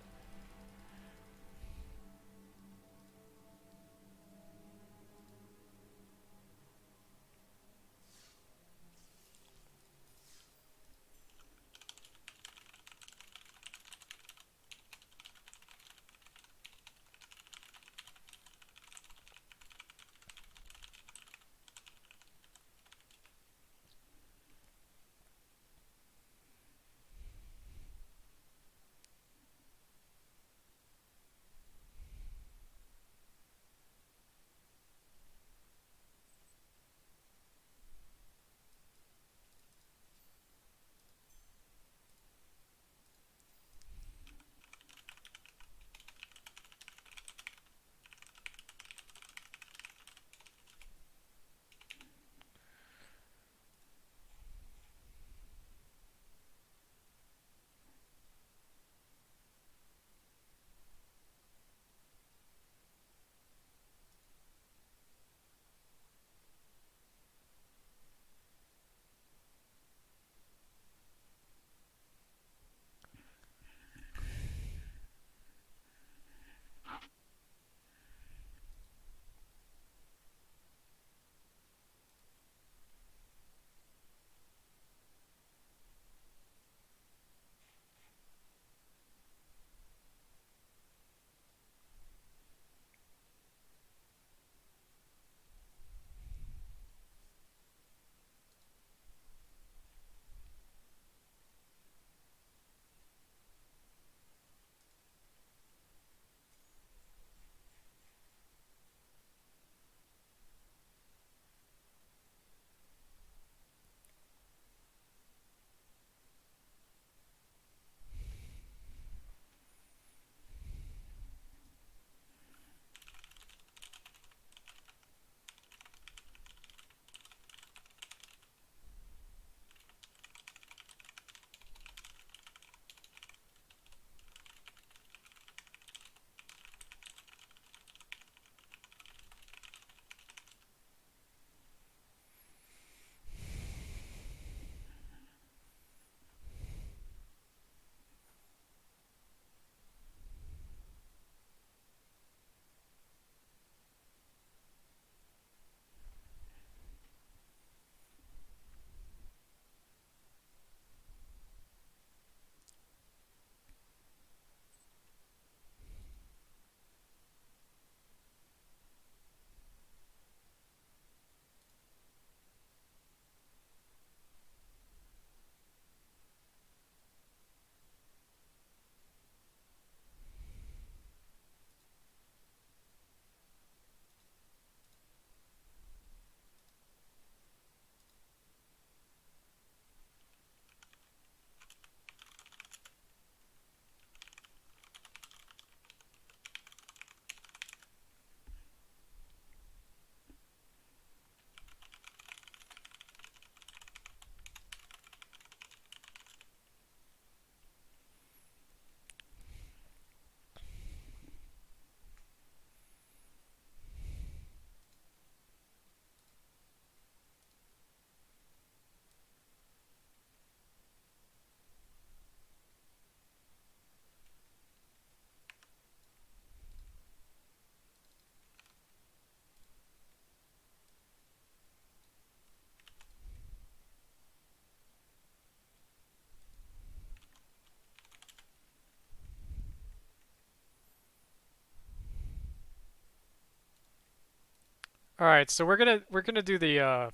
All right, so we're gonna do the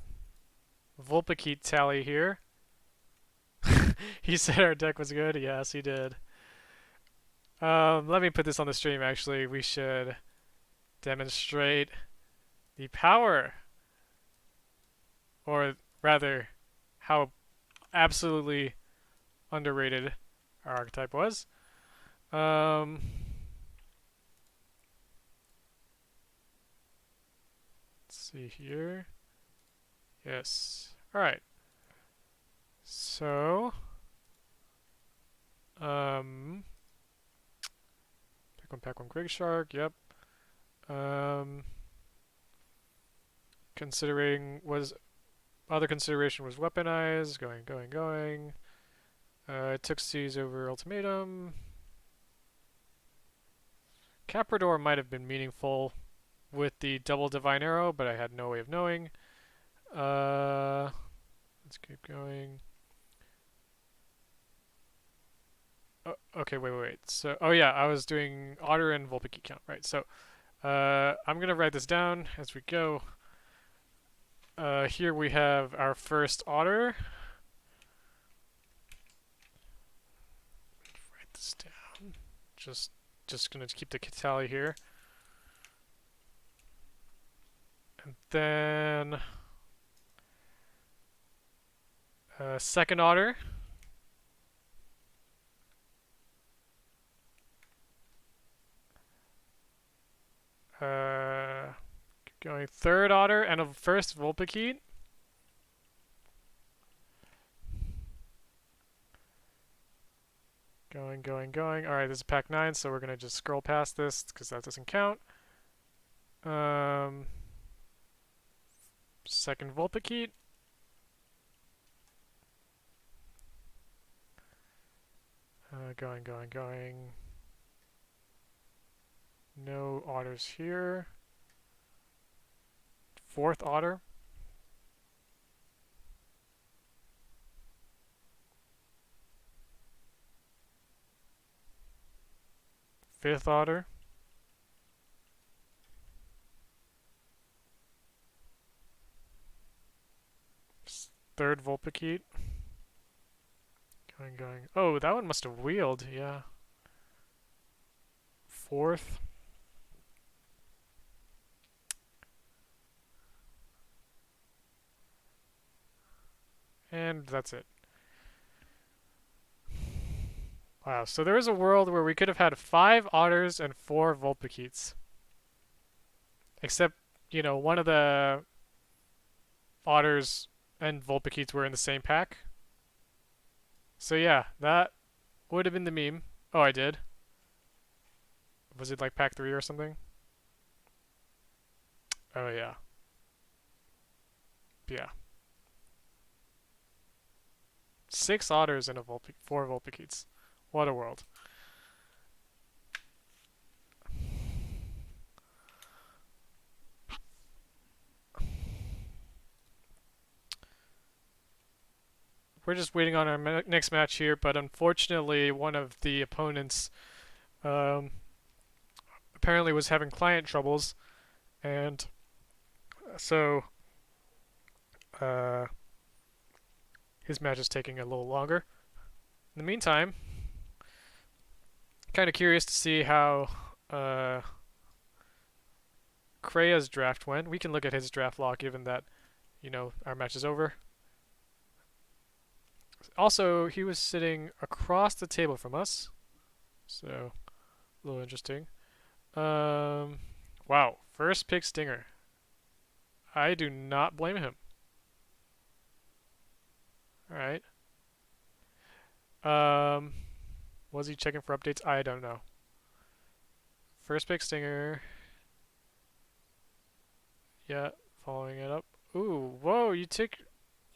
Vulpikeet tally here. He said our deck was good. Yes, he did. Let me put this on the stream. Actually, we should demonstrate the power, or rather, how absolutely underrated our archetype was. Um, let's see here. Yes. All right. So, um, pack one, Greg Shark. Yep. Um, considering was other consideration was weaponized. Going. It took C's over ultimatum. Caprador might have been meaningful with the double divine arrow, but I had no way of knowing. Let's keep going. Oh, okay, wait. So, oh yeah, I was doing Otter and Vulpix count, right? So, I'm gonna write this down as we go. Here we have our first Otter. Write this down. Just gonna keep the tally here. And then second Otter. Keep going. Third Otter and a first Vulpikeet. Going. Alright, this is pack 9, so we're gonna just scroll past this because that doesn't count. Second Vulpikeet. Going. No otters here. Fourth otter. Fifth otter. Third Vulpikeet. Going. Oh, that one must have wheeled, yeah. Fourth. And that's it. Wow, so there is a world where we could have had 5 otters and 4 Vulpikeets. Except, one of the otters and Vulpikeets were in the same pack. So yeah, that would have been the meme. Oh, I did. Was it like pack 3 or something? Oh yeah. Yeah. 6 otters and 4 Vulpikeets. What a world. We're just waiting on our next match here, but unfortunately, one of the opponents apparently was having client troubles, and so his match is taking a little longer. In the meantime, kind of curious to see how Krea's draft went. We can look at his draft log given that, our match is over. Also, he was sitting across the table from us, so a little interesting. Wow, first pick Stinger. I do not blame him. All right. Was he checking for updates? I don't know. First pick Stinger. Yeah, following it up. Ooh, whoa, you took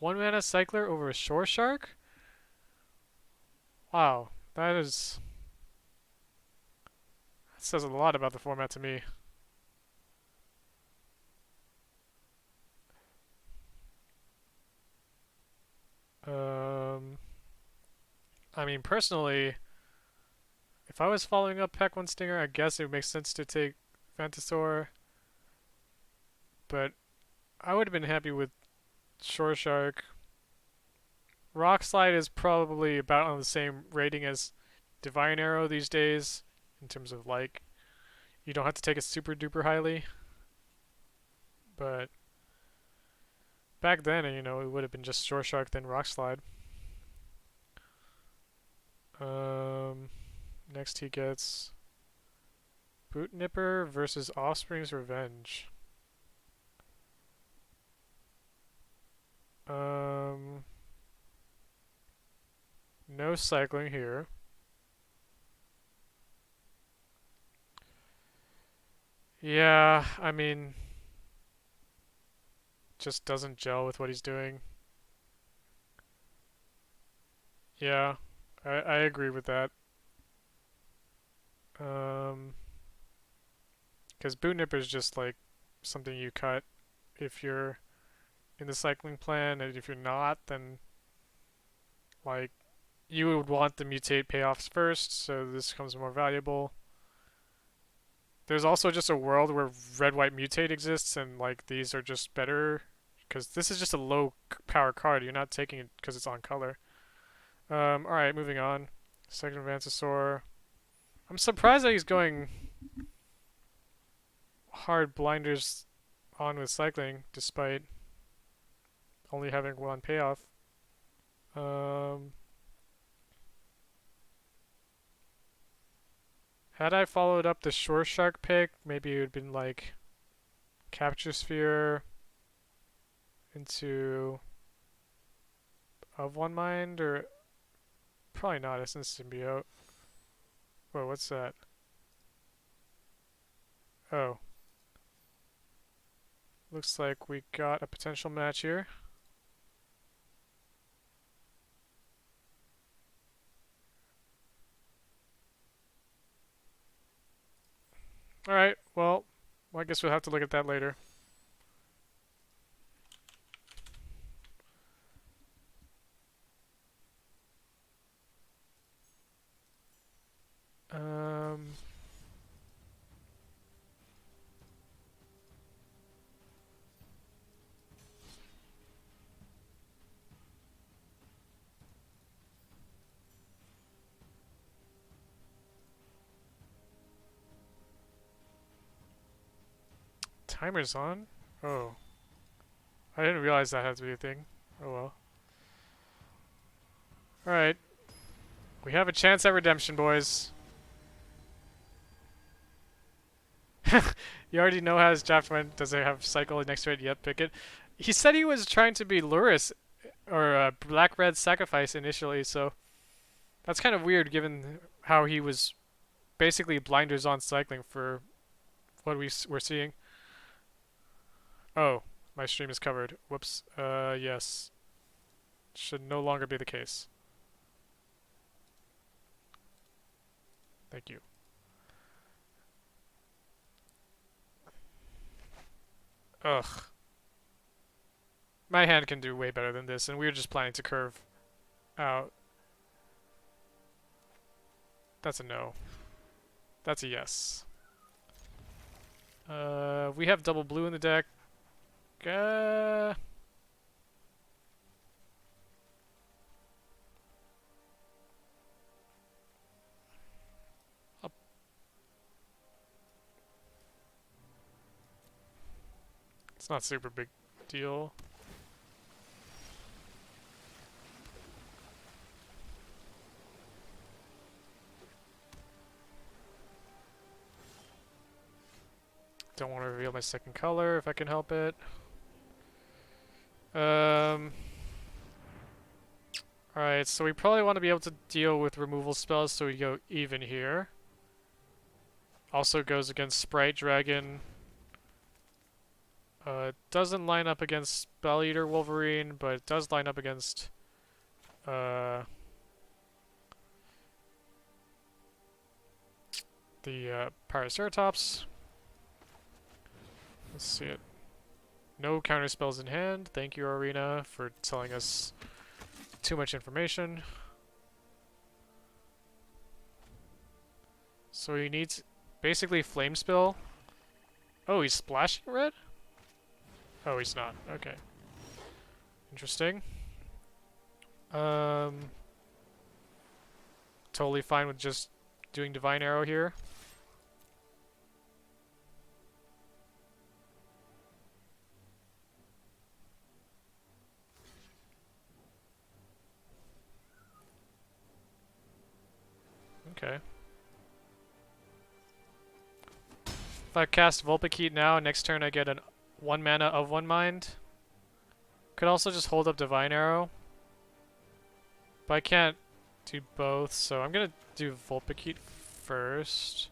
1 mana Cycler over a Shore Shark? Wow, that says a lot about the format to me. I mean, personally, if I was following up Pack 1 Stinger, I guess it would make sense to take Phantasaur. but I would have been happy with Shore Shark. Rock Slide is probably about on the same rating as Divine Arrow these days in terms of like you don't have to take it super duper highly, but back then, you know, it would have been just Shore Shark then Rock Slide. Next he gets Boot Nipper versus Offspring's Revenge. No cycling here. Yeah, I mean, just doesn't gel with what he's doing. Yeah, I agree with that. Because Boot Nipper is just like something you cut if you're in the cycling plan, and if you're not, then like you would want the mutate payoffs first, so this becomes more valuable. There's also just a world where red-white mutate exists, and like these are just better because this is just a low power card. You're not taking it because it's on color. All right, moving on. Second Vancisaur. I'm surprised that he's going hard blinders on with cycling, despite only having one payoff. Had I followed up the Shore Shark pick, maybe it would have been like Capture Sphere into Of One Mind, or probably not, Essence Symbiote. Whoa, what's that? Oh. Looks like we got a potential match here. Alright, well, I guess we'll have to look at that later. Timer's on? Oh. I didn't realize that had to be a thing. Oh well. Alright. We have a chance at redemption, boys. You already know how his draft went. Does it have cycle next to it yet? Pick it. He said he was trying to be Luris or Black Red Sacrifice initially, so that's kind of weird given how he was basically blinders on cycling for what we're seeing. Oh, my stream is covered. Whoops. Yes. Should no longer be the case. Thank you. Ugh. My hand can do way better than this, and we were just planning to curve out. That's a no. That's a yes. We have double blue in the deck. It's not super big deal. Don't want to reveal my second color if I can help it. Alright, so we probably want to be able to deal with removal spells, so we go even here. Also goes against Sprite Dragon. It doesn't line up against Spell Eater Wolverine, but it does line up against the Paraceratops. Let's see it. No counter spells in hand. Thank you, Arena, for telling us too much information. So he needs basically Flame Spill. Oh, he's splashing red? Oh, he's not. Okay. Interesting. Um, totally fine with just doing Divine Arrow here. Okay. If I cast Vulpikeet now, next turn I get an 1 mana of 1 mind. Could also just hold up Divine Arrow. But I can't do both, so I'm gonna do Vulpikeet first.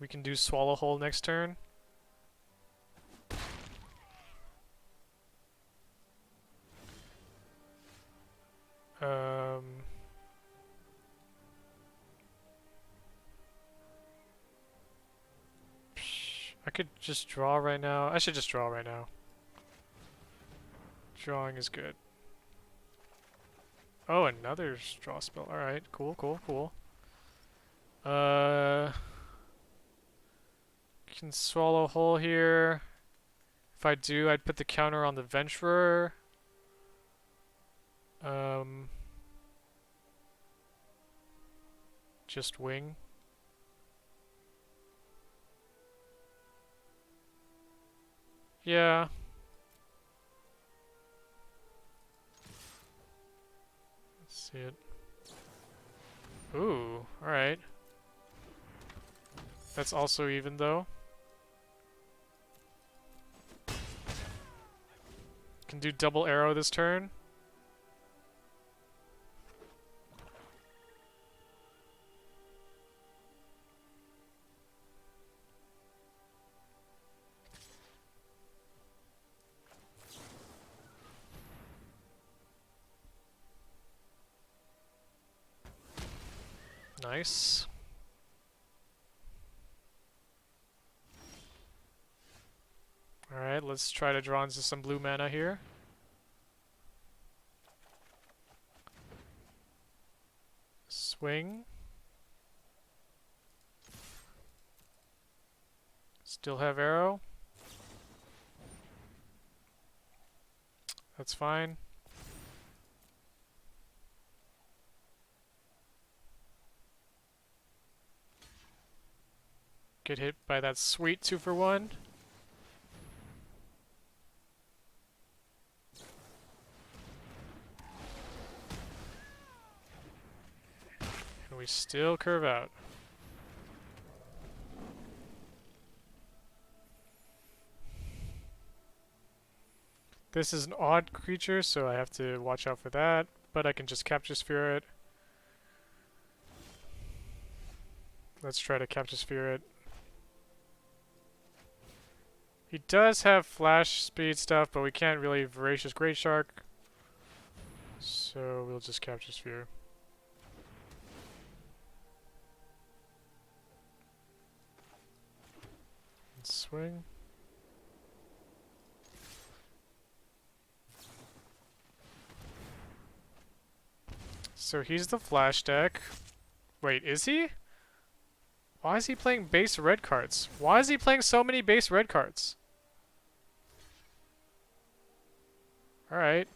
We can do Swallow Hole next turn. I could just draw right now. I should just draw right now. Drawing is good. Oh, another draw spell. Alright, cool, cool, cool. Can swallow whole here. If I do, I'd put the counter on the Venturer. Just wing. Yeah. Let's see it. Ooh, alright. That's also even though. Can do double arrow this turn. Nice. Alright, let's try to draw into some blue mana here. Swing. Still have arrow. That's fine. Get hit by that sweet 2-for-1. And we still curve out. This is an odd creature, so I have to watch out for that, but I can just Capture Sphere it. Let's try to Capture Sphere it. He does have flash speed stuff, but we can't really Voracious Great Shark. So we'll just Capture Sphere. And swing. So he's the flash deck. Wait, is he? Why is he playing base red cards? Why is he playing so many base red cards? Alright.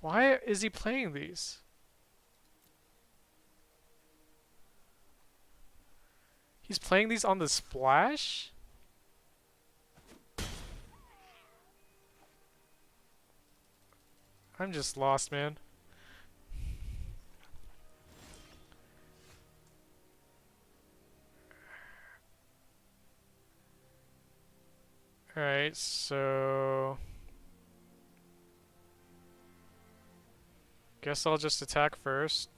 Why is he playing these? He's playing these on the splash? I'm just lost, man. Alright, so... guess I'll just attack first.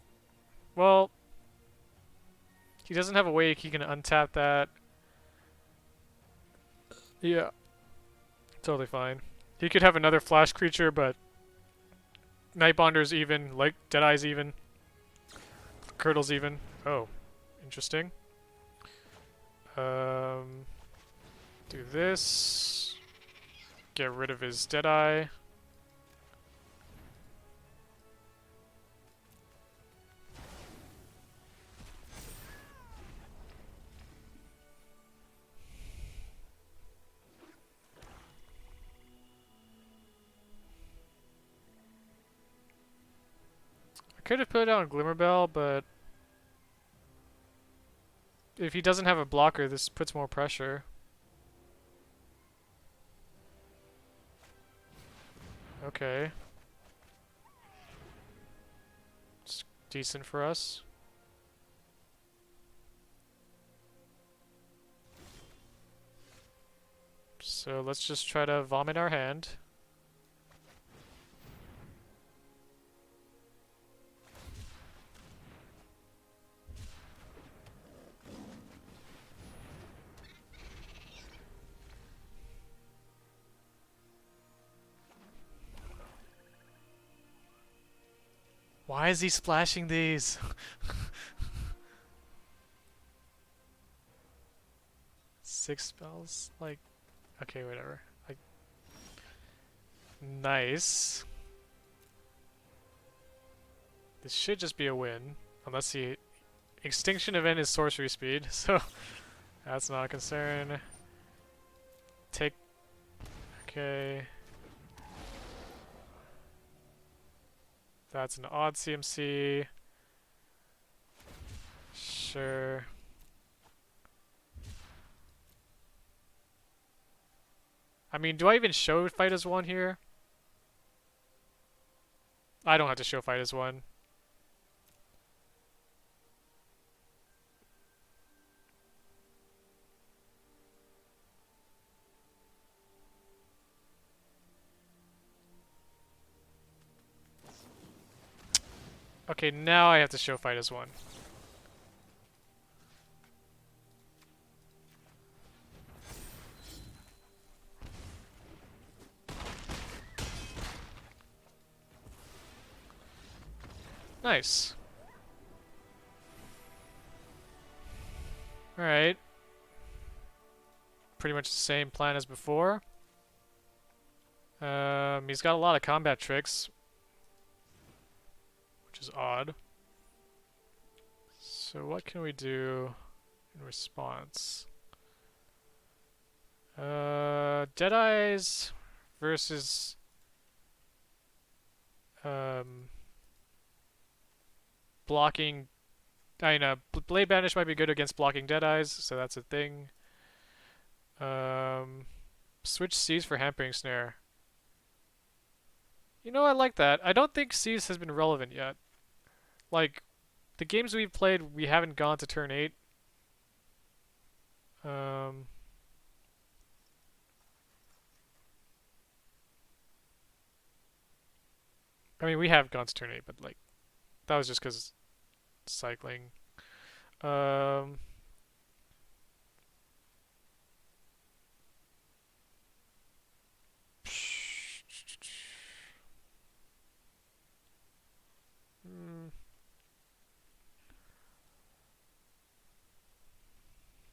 Well... he doesn't have a way he can untap that. Yeah. Totally fine. He could have another flash creature, but... Nightbonder's even, like Deadeye's even. Curdle's even. Oh, interesting. Do this. Get rid of his Deadeye. I could have put out Glimmerbell, but if he doesn't have a blocker, this puts more pressure. Okay. It's decent for us. So let's just try to vomit our hand. Why is he splashing these? Six spells? Like, okay, whatever. Like, nice. This should just be a win. Unless he... Extinction event is sorcery speed, so that's not a concern. Take... Okay. That's an odd CMC. Sure. I mean, do I even show fight as one here? I don't have to show fight as one. Okay, now I have to show fight as one. Nice. Alright. Pretty much the same plan as before. He's got a lot of combat tricks, which is odd. So what can we do in response? Deadeyes versus blocking. I know Blade Banish might be good against blocking Deadeyes, so that's a thing. Switch Seize for Hampering Snare. You know, I like that. I don't think Seize has been relevant yet. Like, the games we've played, we haven't gone to turn 8. I mean, we have gone to turn 8, but, like, that was just because cycling. Um...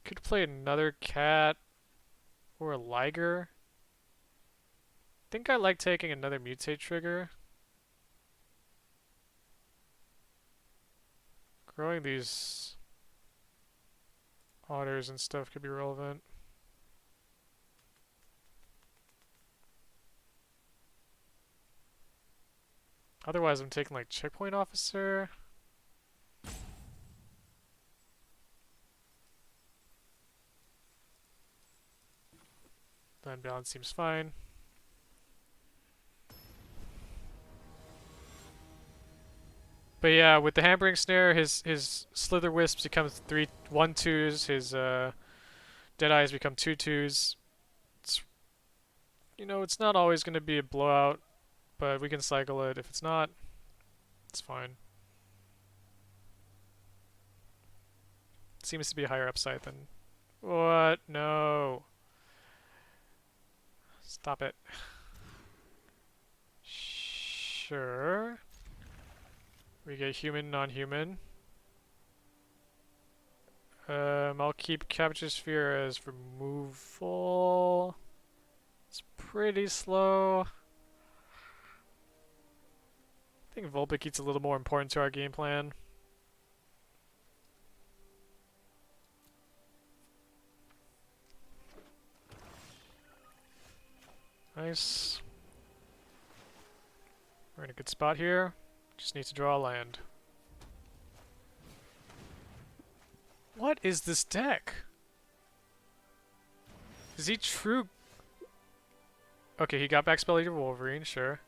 Could play another cat or a Liger. Think I like taking another mutate trigger. Growing these otters and stuff could be relevant. Otherwise, I'm taking like checkpoint officer. Then balance seems fine. But yeah, with the hampering snare, his slither wisps become 1/2s. His Deadeyes become 2/2s. It's, you know, it's not always going to be a blowout, but we can cycle it. If it's not, it's fine. Seems to be a higher upside than... What? No. Stop it. Sure. We get human, non-human. I'll keep Capture Sphere as removal. It's pretty slow. I think Vulpikeet's a little more important to our game plan. Nice. We're in a good spot here. Just need to draw a land. What is this deck? Is he true? Okay, he got back Spell Eater Wolverine, sure.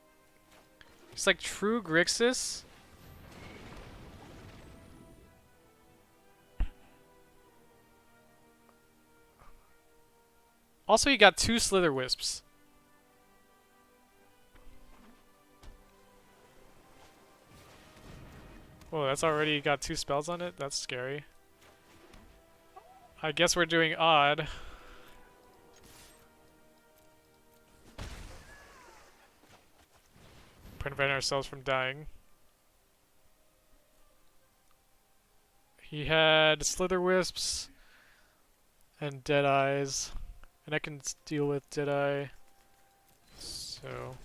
He's like true Grixis? Also, he got 2 Slither Wisps. Whoa, that's already got 2 spells on it? That's scary. I guess we're doing odd. Prevent ourselves from dying. He had Slither Wisps and Deadeyes. And I can deal with Deadeye. So,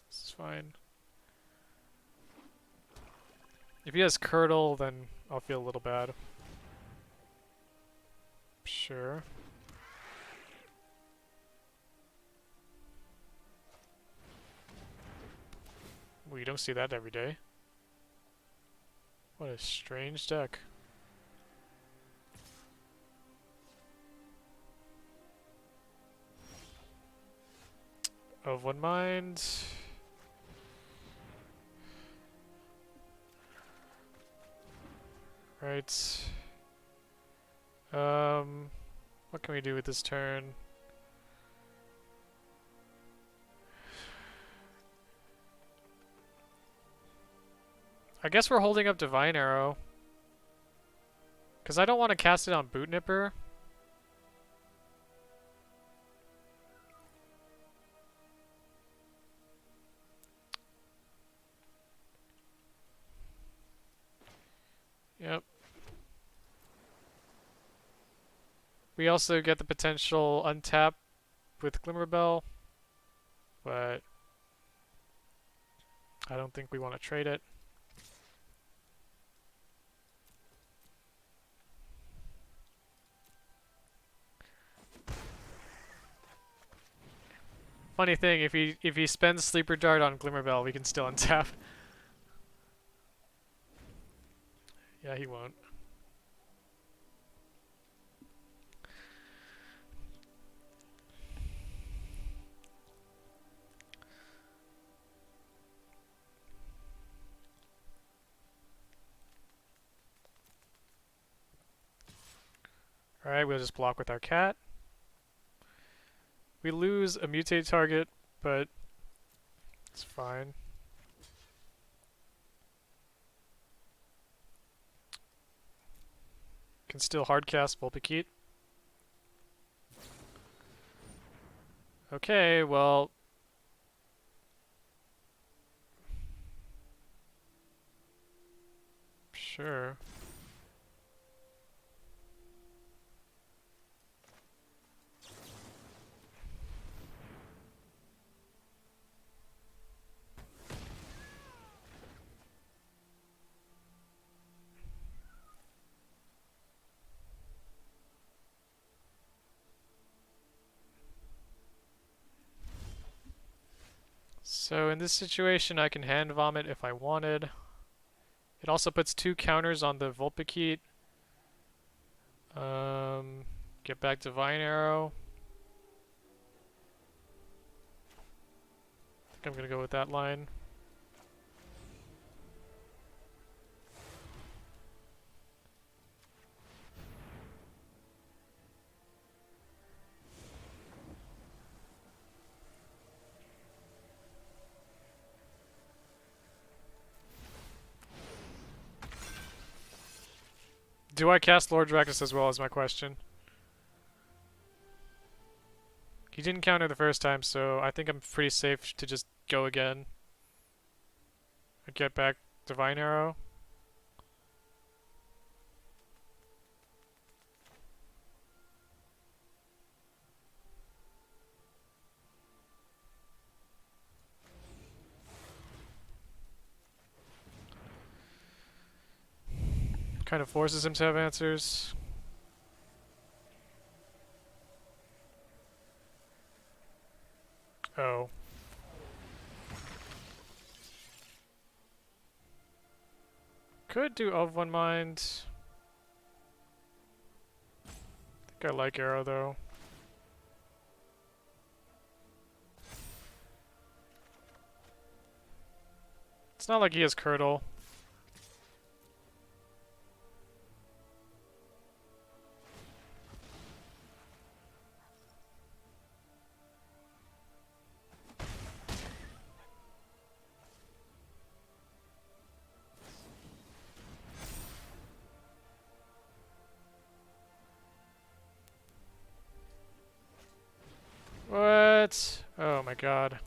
this is fine. If he has Curdle, then I'll feel a little bad. Sure. We don't see that every day. What a strange deck. Of one mind. Right. What can we do with this turn? I guess we're holding up Divine Arrow. Because I don't want to cast it on Boot Nipper. Yep. We also get the potential untap with Glimmerbell, but I don't think we want to trade it. Funny thing, if he spends Sleeper Dart on Glimmerbell, we can still untap. Yeah, he won't. Alright, we'll just block with our cat. We lose a mutate target, but it's fine. Can still hardcast Vulpikeet. Okay, well... Sure. So in this situation, I can hand vomit if I wanted. It also puts 2 counters on the Vulpikeet. Get back Divine Arrow. I think I'm gonna go with that line. Do I cast Lord Drakus as well, is my question. He didn't counter the first time, so I think I'm pretty safe to just go again. I get back Divine Arrow. Kind of forces him to have answers. Oh. Could do of one mind. I think I like arrow though. It's not like he has curdle. What? Oh my god.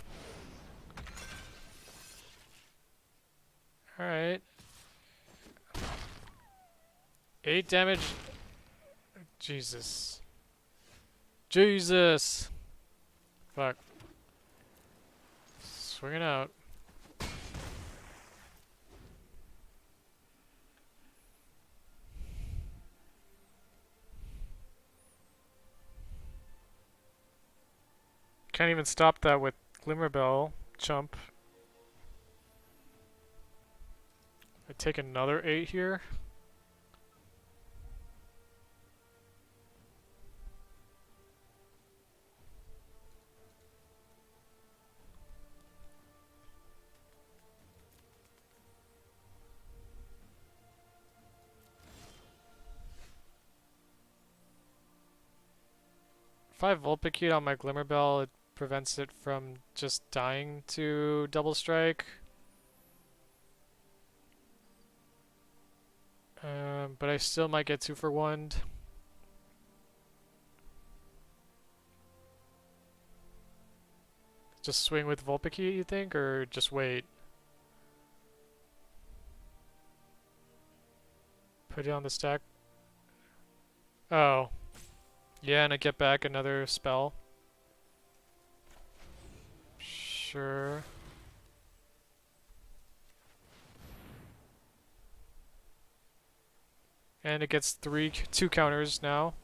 Alright. 8 damage. Jesus. Jesus! Fuck. Swinging out. Can't even stop that with Glimmerbell. Chump. I take another 8 here. If I Vulpicute on my Glimmerbell, it prevents it from just dying to double strike. But I still might get 2 for 1. Just swing with Vulpicute, you think, or just wait? Put it on the stack. Oh. Yeah, and I get back another spell. Sure. And it gets 2 counters now.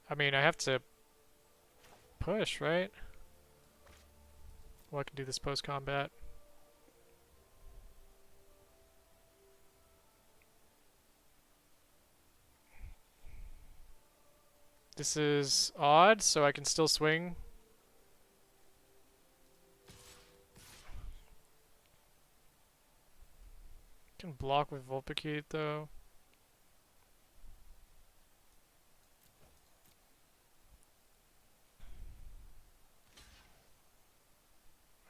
I mean, I have to push, right? Well, I can do this post-combat. This is odd, so I can still swing. Can block with Vulpicute, though.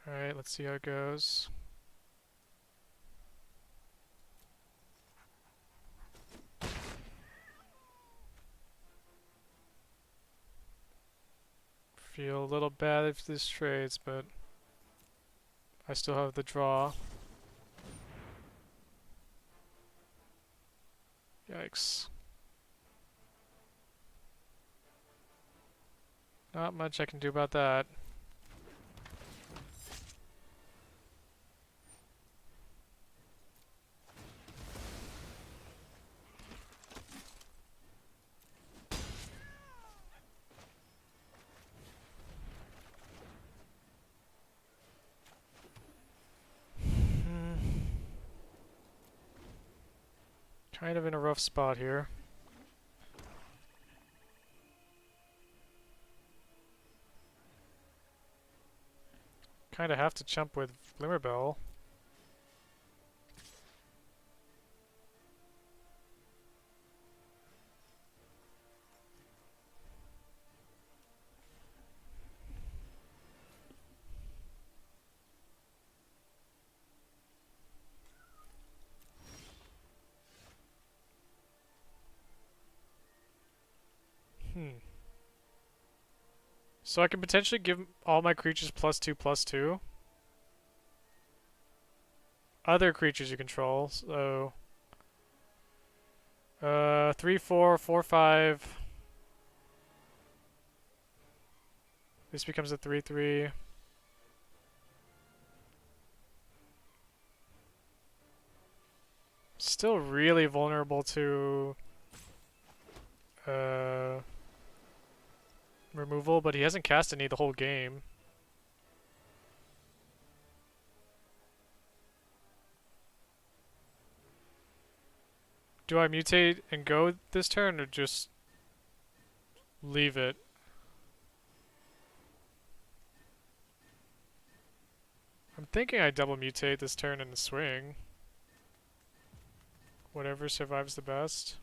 Alright, let's see how it goes. Feel a little bad if this trades, but I still have the draw. Yikes. Not much I can do about that. Kind of in a rough spot here. Kind of have to chump with Glimmerbell. So I can potentially give all my creatures +2/+2. Other creatures you control, so 3, 4, 4, 5. This becomes a 3/3. Still really vulnerable to removal, but he hasn't cast any the whole game. Do I mutate and go this turn or just leave it? I'm thinking I double mutate this turn and swing. Whatever survives the best.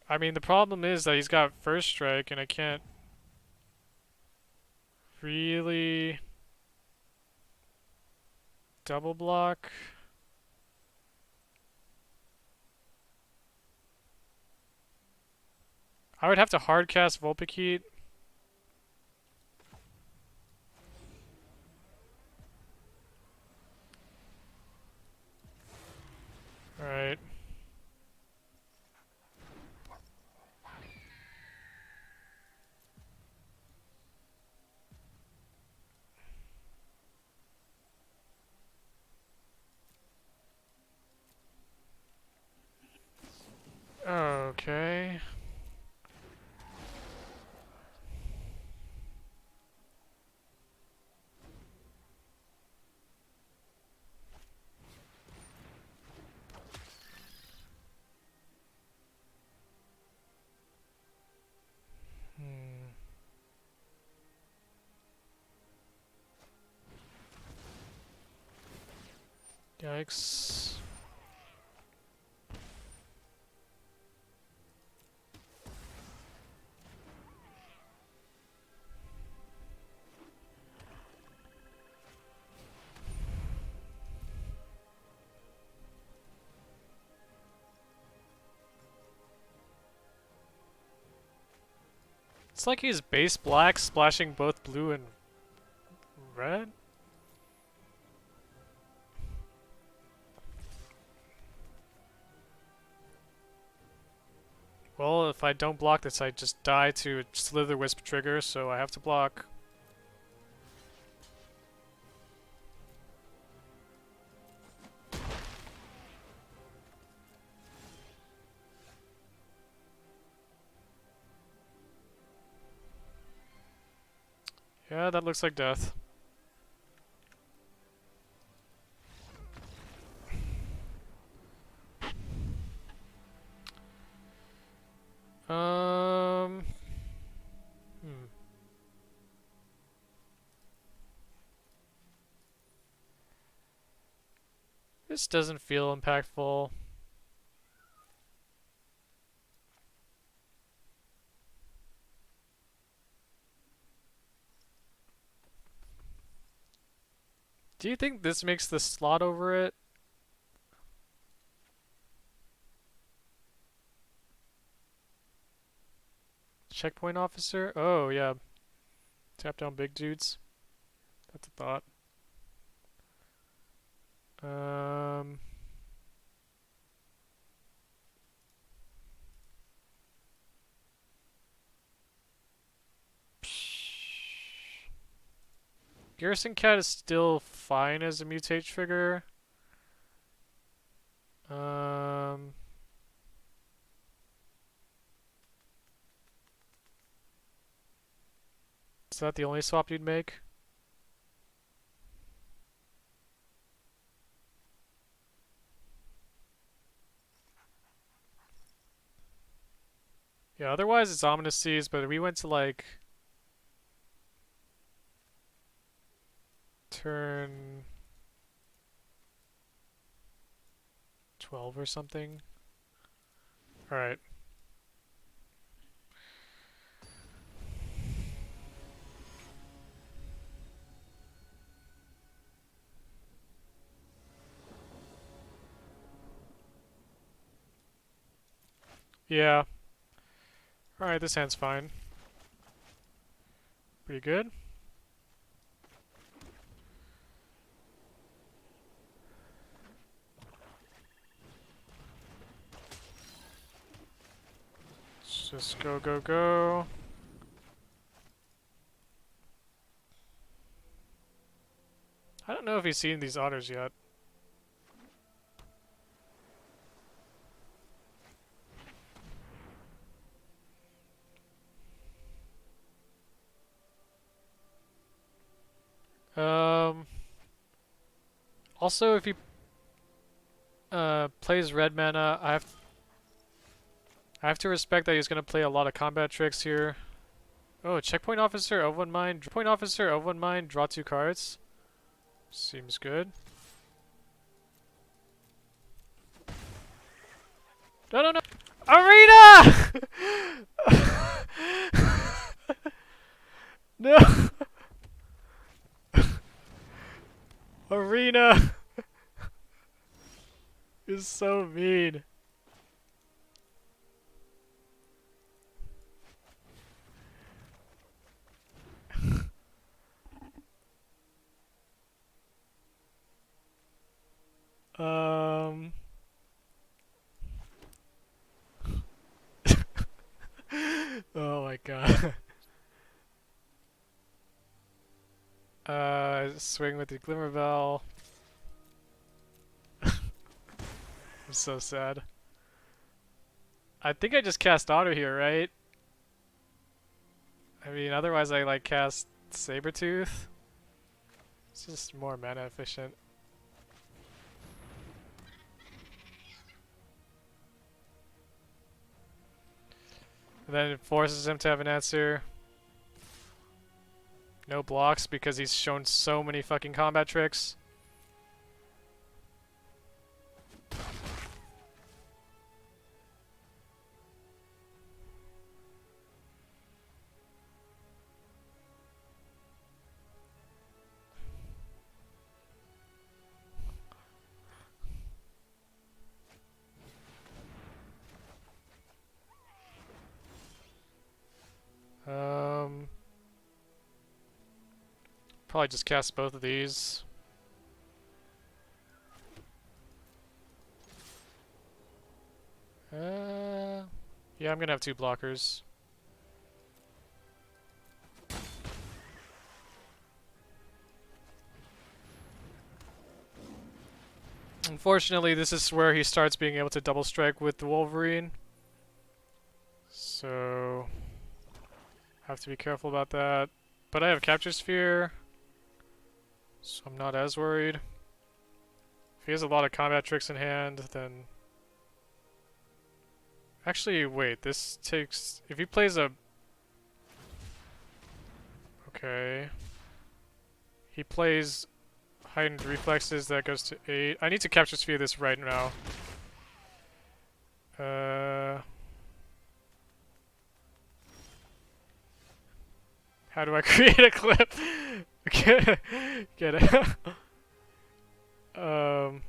I mean, the problem is that he's got first strike and I can't really double block. I would have to hard cast Vulpikeet. Alright. Okay. Yikes. It's like he's base black splashing both blue and red. Well, if I don't block this, I just die to a Slither Wisp trigger, so I have to block. Yeah, that looks like death. Um. This doesn't feel impactful. Do you think this makes the slot over it? Checkpoint officer? Oh, yeah. Tap down big dudes. That's a thought. Garrison Cat is still fine as a mutate trigger. Is that the only swap you'd make? Yeah, otherwise it's Ominous Seas, but we went to like turn 12 or something. Alright. Yeah. Alright, this hand's fine. Pretty good. Just go, go, go. I don't know if he's seen these otters yet. Also, if he plays red mana, I have to respect that he's gonna play a lot of combat tricks here. Oh, checkpoint officer of one mind. Point officer of one mind. Draw 2 cards. Seems good. No, no, no! Arena! No! Arena is so mean. Oh my god. Swing with the Glimmer Bell. I'm so sad. I think I just cast Otter here, right? I mean, otherwise I like cast Sabertooth. It's just more mana efficient. And then it forces him to have an answer. No blocks because he's shown so many fucking combat tricks. Probably just cast both of these. Yeah, I'm gonna have 2 blockers. Unfortunately, this is where he starts being able to double strike with the Wolverine. So, have to be careful about that. But I have Capture Sphere, so I'm not as worried. If he has a lot of combat tricks in hand, then... Actually, wait, this takes... If he plays a... Okay. He plays heightened reflexes, that goes to 8. I need to Capture Sphere this right now. How do I create a clip? Get it. I'm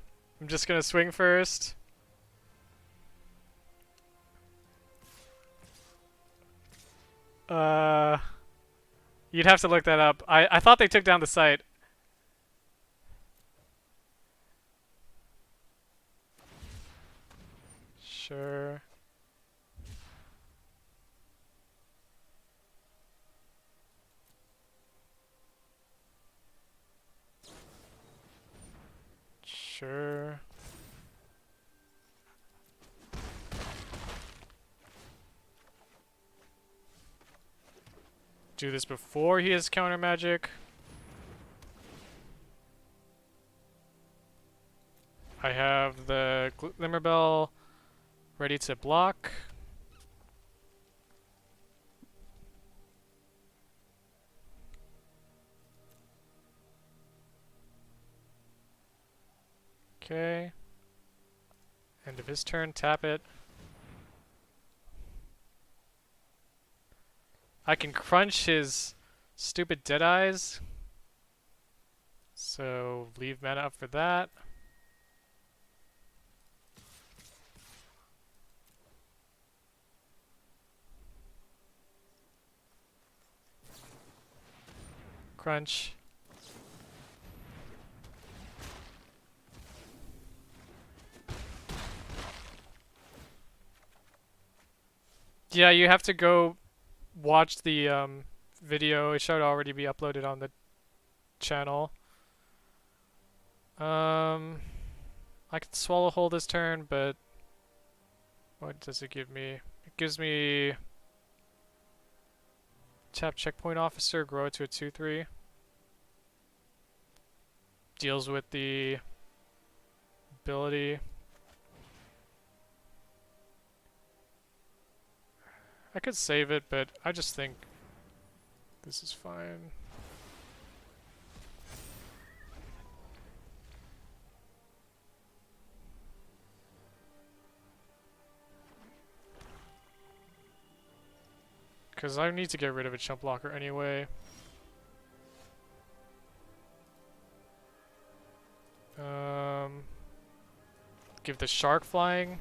just gonna swing first. You'd have to look that up. I thought they took down the site. Sure. Sure. Do this before he has counter magic. I have the Glimmer Bell ready to block. Okay. End of his turn, tap it. I can crunch his stupid Deadeyes. So leave mana up for that. Crunch. Yeah, you have to go watch the video. It should already be uploaded on the channel. I can swallow hold this turn, but what does it give me? It gives me tap checkpoint officer, grow it to a 2/3. Deals with the ability. I could save it, but I just think this is fine. Because I need to get rid of a chump blocker anyway. Give the shark flying.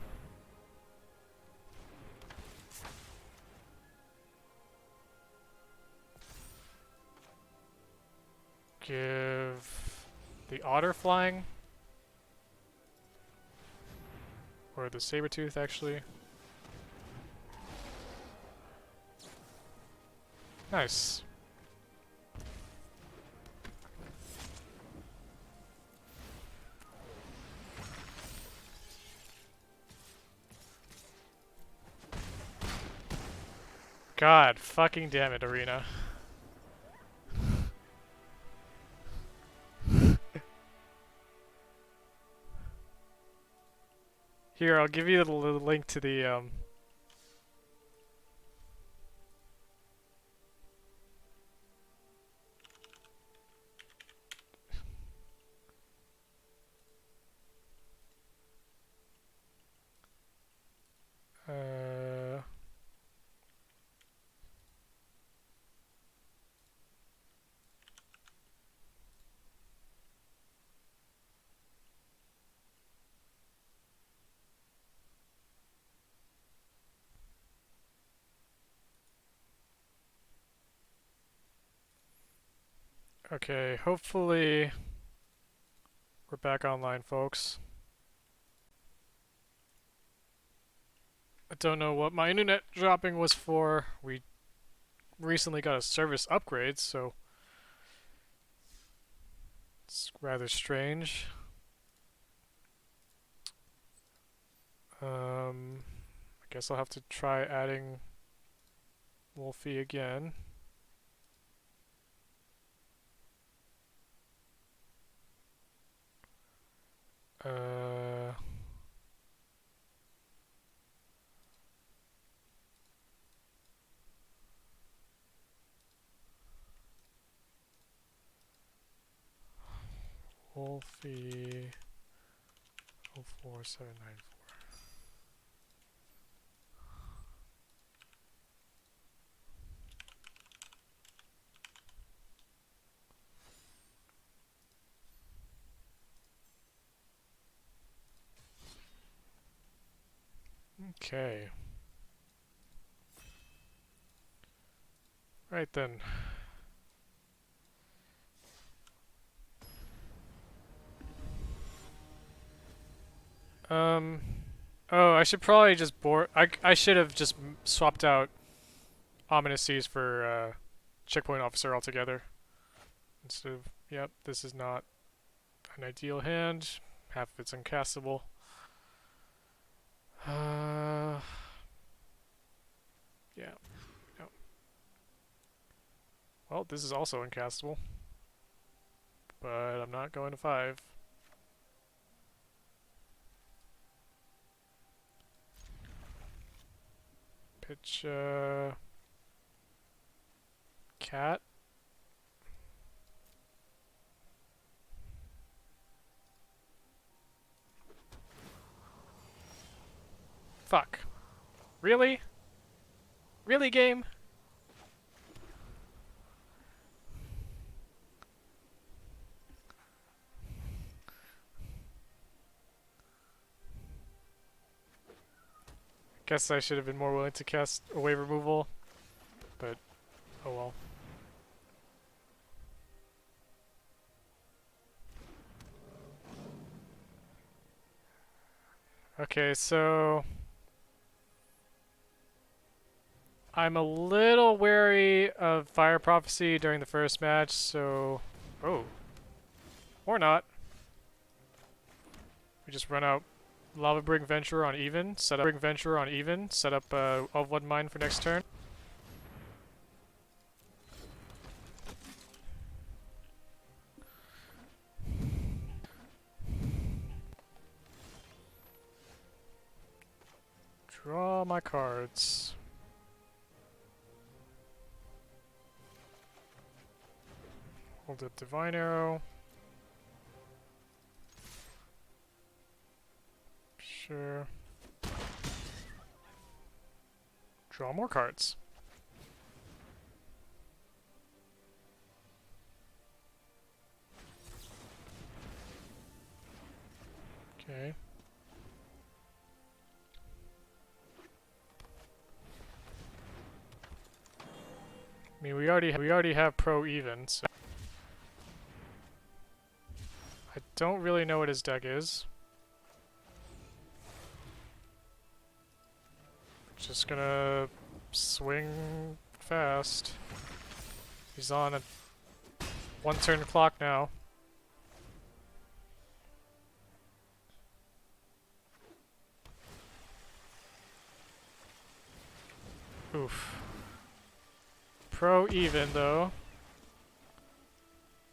Give the otter flying. Or the saber tooth, actually. Nice. God fucking damn it, Arena. Here, I'll give you the link to the uh okay, hopefully we're back online, folks. I don't know what my internet dropping was for. We recently got a service upgrade, so it's rather strange. I guess I'll have to try adding Wolfie again. Uh, Wolfie 04794. Okay. Right then. Um. Oh, I should probably just board. I should have just swapped out Ominous Seas for Checkpoint Officer altogether. Instead of, yep, this is not an ideal hand. Half of it's uncastable. Yeah. No. Well, this is also uncastable. But I'm not going to 5. Pitch, cat. Fuck. Really? Really, game? Guess I should have been more willing to cast a wave removal, but oh well. Okay, so I'm a little wary of Fire Prophecy during the first match, so... Oh. Or not. We just run out Lava Brig Venturer on even, set up of one mine for next turn. Draw my cards. Hold up Divine Arrow. Sure. Draw more cards. Okay. I mean, we already have pro even, so I don't really know what his deck is. Just gonna swing fast. He's on a one turn clock now. Oof. Pro even though.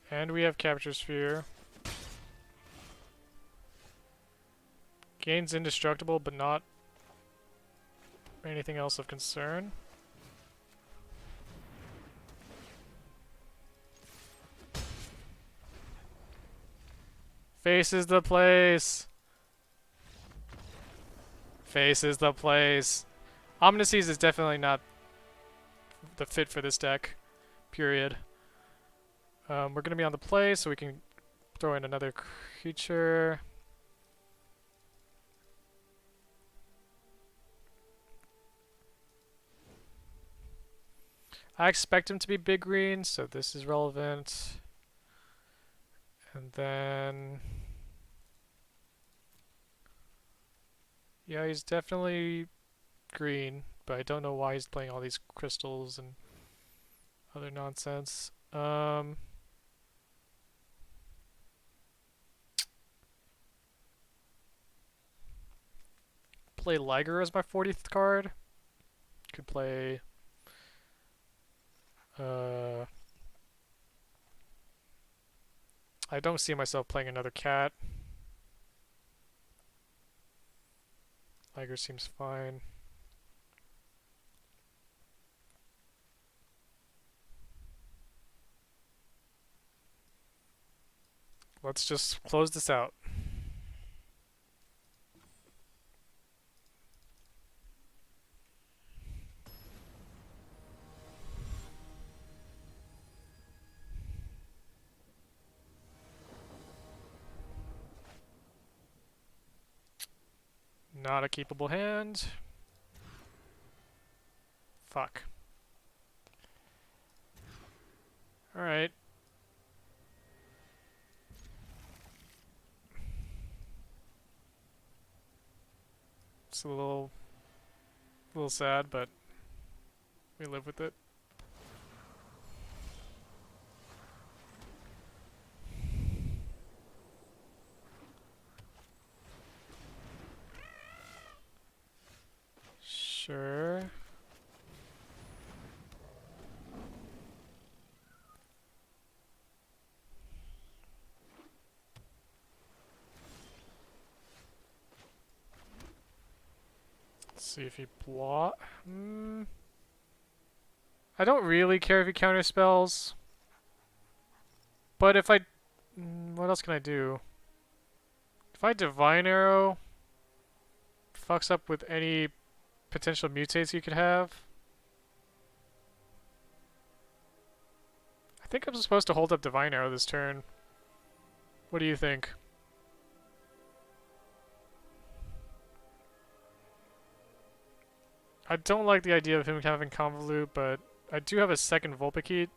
And we have Capture Sphere. Gains indestructible, but not anything else of concern. Faces the place. Faces the place. Omnises is definitely not the fit for this deck. Period. We're gonna be on the play, so we can throw in another creature. I expect him to be big green, so this is relevant. And then... yeah, he's definitely green, but I don't know why he's playing all these crystals and other nonsense. Play Liger as my 40th card. Could play... I don't see myself playing another cat. Liger seems fine. Let's just close this out. Not a keepable hand. Fuck. Alright. It's a little sad, but we live with it. Sure. Let's see if he block. I don't really care if he counterspells. But if I... what else can I do? If I Divine Arrow... fucks up with any potential mutates you could have. I think I'm supposed to hold up Divine Arrow this turn. What do you think? I don't like the idea of him having Convolute, but I do have a second Vulpikeet.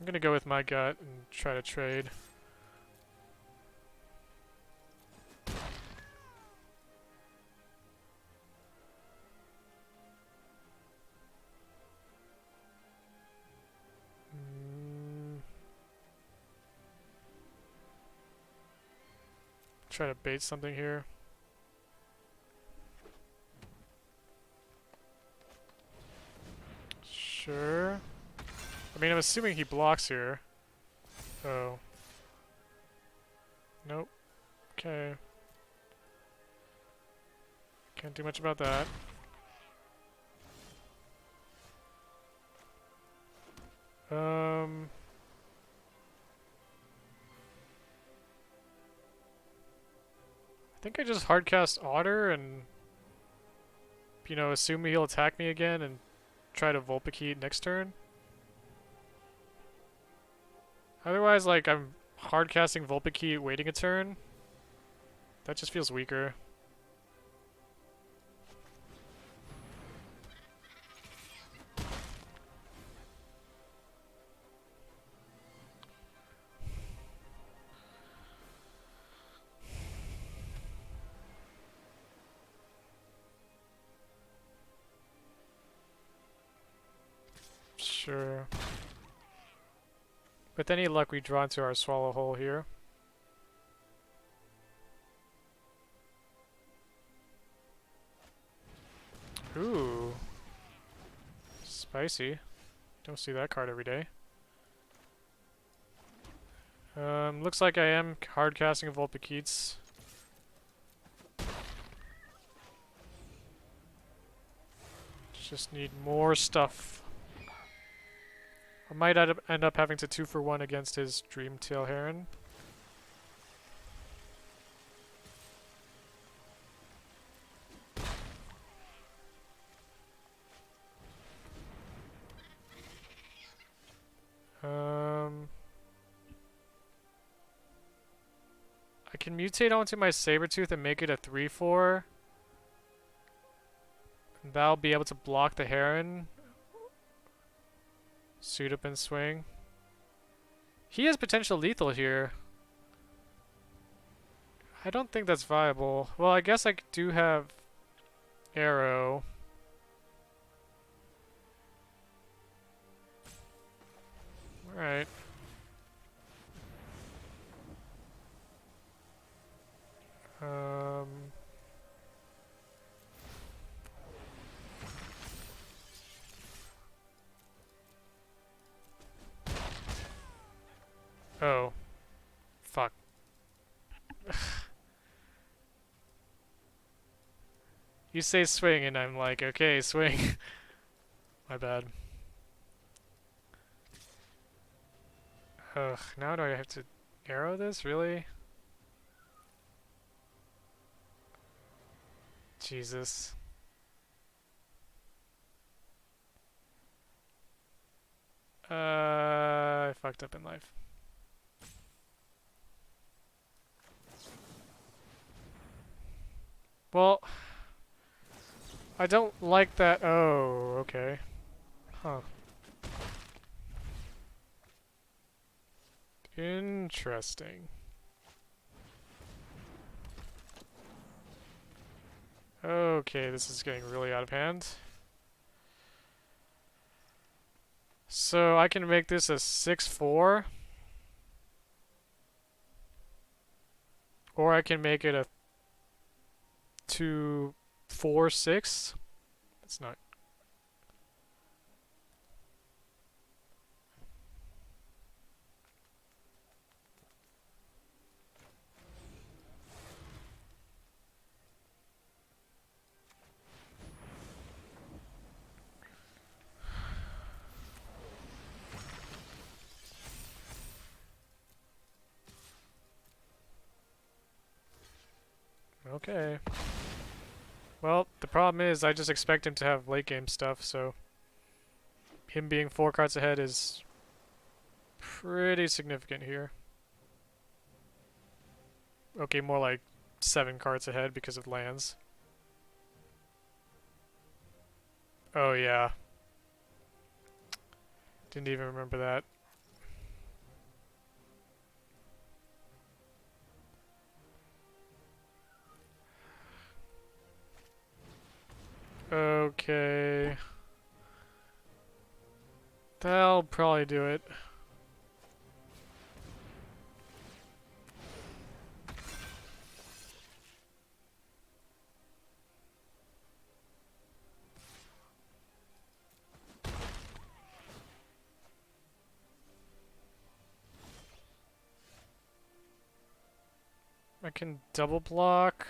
I'm gonna go with my gut and try to trade. Try to bait something here. Sure. I mean, I'm assuming he blocks here. Oh. Nope. Okay. Can't do much about that. I think I just hardcast Otter and, you know, assume he'll attack me again and try to Vulpikeet next turn. Otherwise, like, I'm hardcasting Vulpikeet, waiting a turn. That just feels weaker. Sure. With any luck, we draw into our Swallow Hole here. Ooh. Spicy. Don't see that card every day. Looks like I am hard casting Vulpikeets. Just need more stuff. I might end up having to 2-for-1 against his Dreamtail Heron. I can mutate onto my Sabertooth and make it a 3-4. And that'll be able to block the Heron. Suit up and swing. He has potential lethal here. I don't think that's viable. Well, I guess I do have Arrow. Alright. Oh. Fuck. You say swing and I'm like, okay, swing. My bad. Ugh, now do I have to arrow this? Really? Jesus. I fucked up in life. Well, I don't like that. Oh, okay. Huh. Interesting. Okay, this is getting really out of hand. So I can make this a 6-4. Or I can make it a 2-4-6. That's not... Okay. Well, the problem is I just expect him to have late game stuff, so him being 4 cards ahead is pretty significant here. Okay, more like 7 cards ahead because of lands. Oh yeah. Didn't even remember that. probably do it. I can double block.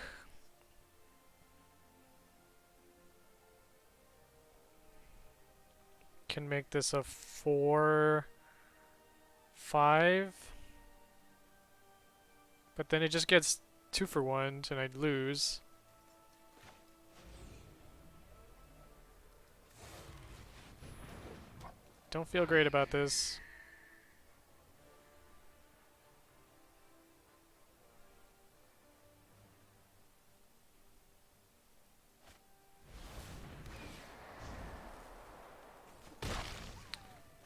Can make this a 4-5. But then it just gets 2 for 1 and I'd lose. Don't feel great about this.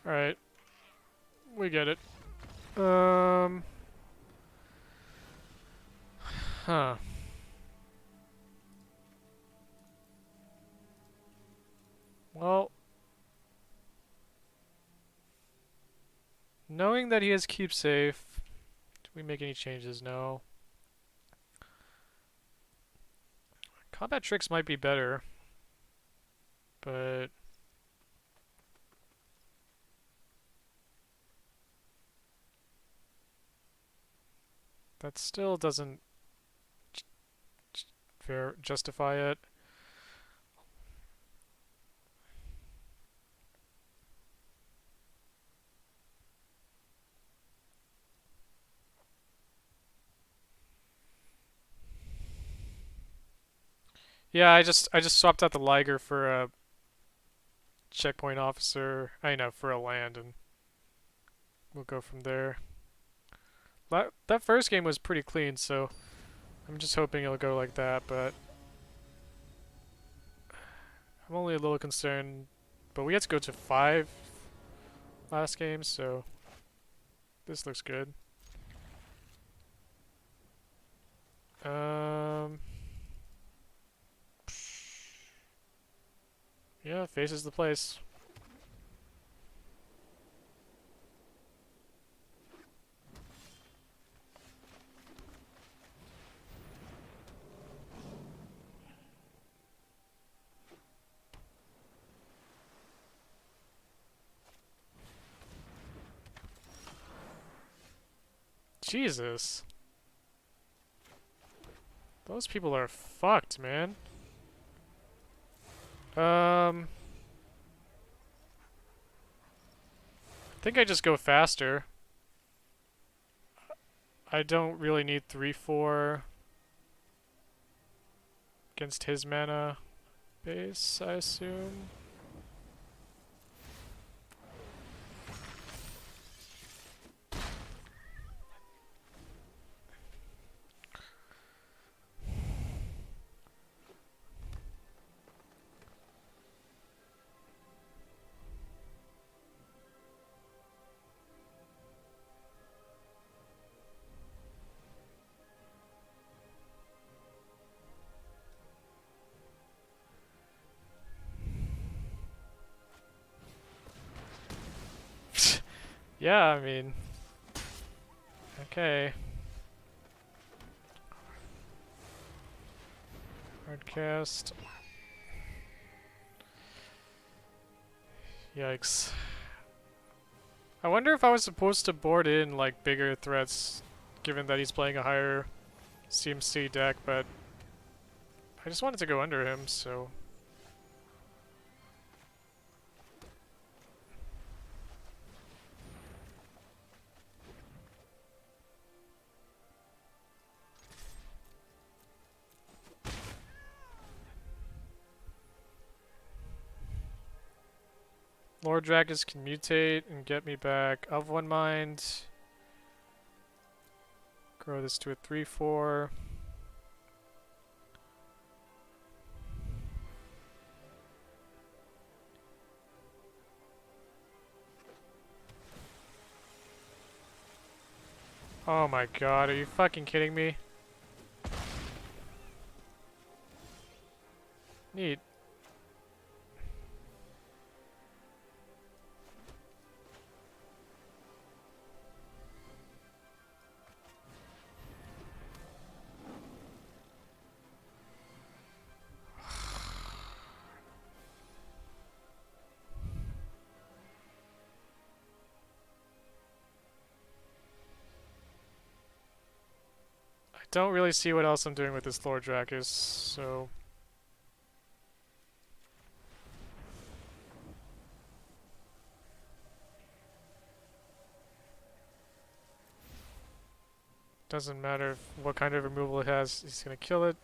Alright. We get it. Huh. Well, knowing that he has keep safe, do we make any changes? No. Combat tricks might be better, but that still doesn't justify it. Yeah, I just swapped out the Liger for a checkpoint officer. I know, for a land, and we'll go from there. That first game was pretty clean, so I'm just hoping it'll go like that, but I'm only a little concerned. But we had to go to 5 last game, so this looks good. Yeah, faces the place. Jesus. Those people are fucked, man. I think I just go faster. I don't really need 3-4 against his mana base, I assume. Yeah, I mean... Okay. Hardcast. Yikes. I wonder if I was supposed to board in, like, bigger threats, given that he's playing a higher CMC deck, but I just wanted to go under him, so... Lord Dragons can mutate and get me back of one mind. Grow this to a 3-4. Oh my god, are you fucking kidding me? Neat. don't really see what else I'm doing with this Lord Dracus, so... Doesn't matter what kind of removal it has, he's gonna kill it.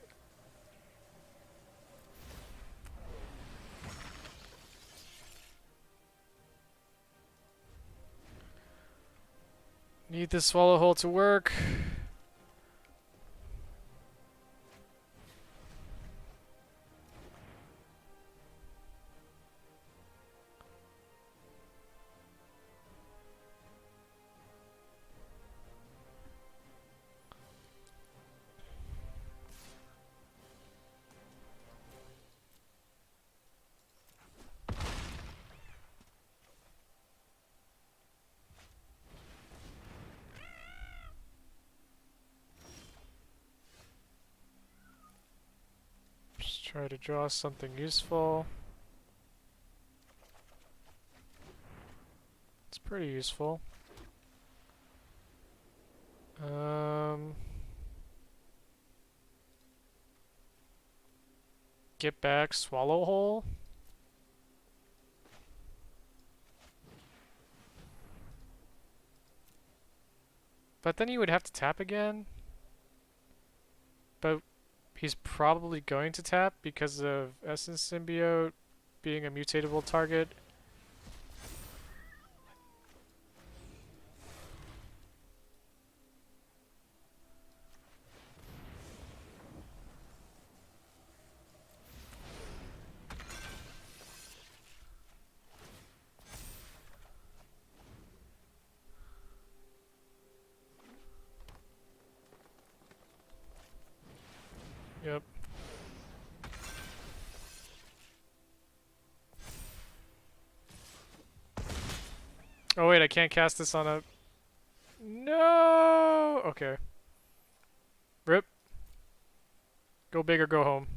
Need this swallow hole to work. Just try to draw something useful. It's pretty useful. Get back, swallow hole. But then you would have to tap again. But he's probably going to tap because of Essence Symbiote being a mutatable target. Yep. Oh wait, I can't cast this on a... No! Okay. Rip. Go big or go home.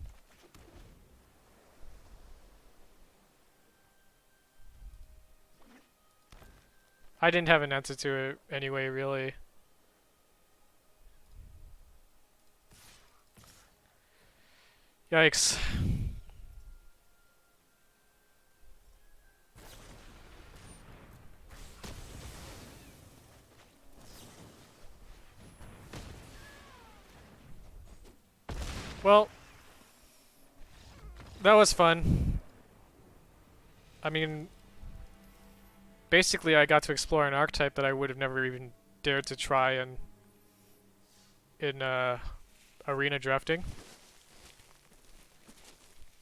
I didn't have an answer to it anyway, really. Yikes. Well, that was fun. I mean, basically I got to explore an archetype that I would have never even dared to try in arena drafting.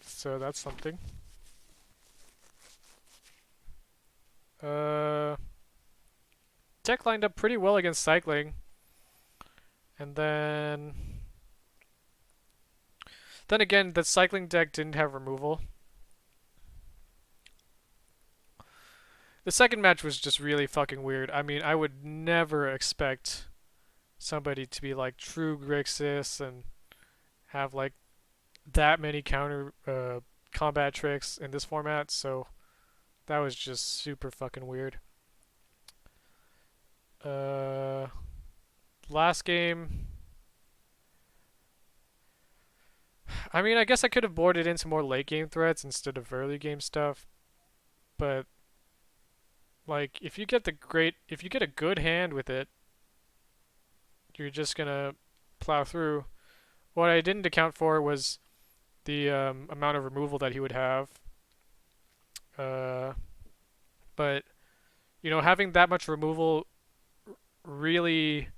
So that's something. Tech lined up pretty well against cycling. And then again, the cycling deck didn't have removal. The second match was just really fucking weird. I mean, I would never expect somebody to be like true Grixis and have like that many counter combat tricks in this format, so that was just super fucking weird. Last game, I mean, I guess I could have boarded into more late game threats instead of early game stuff, but like if you get a good hand with it, you're just gonna plow through. What I didn't account for was the amount of removal that he would have. But you know, having that much removal really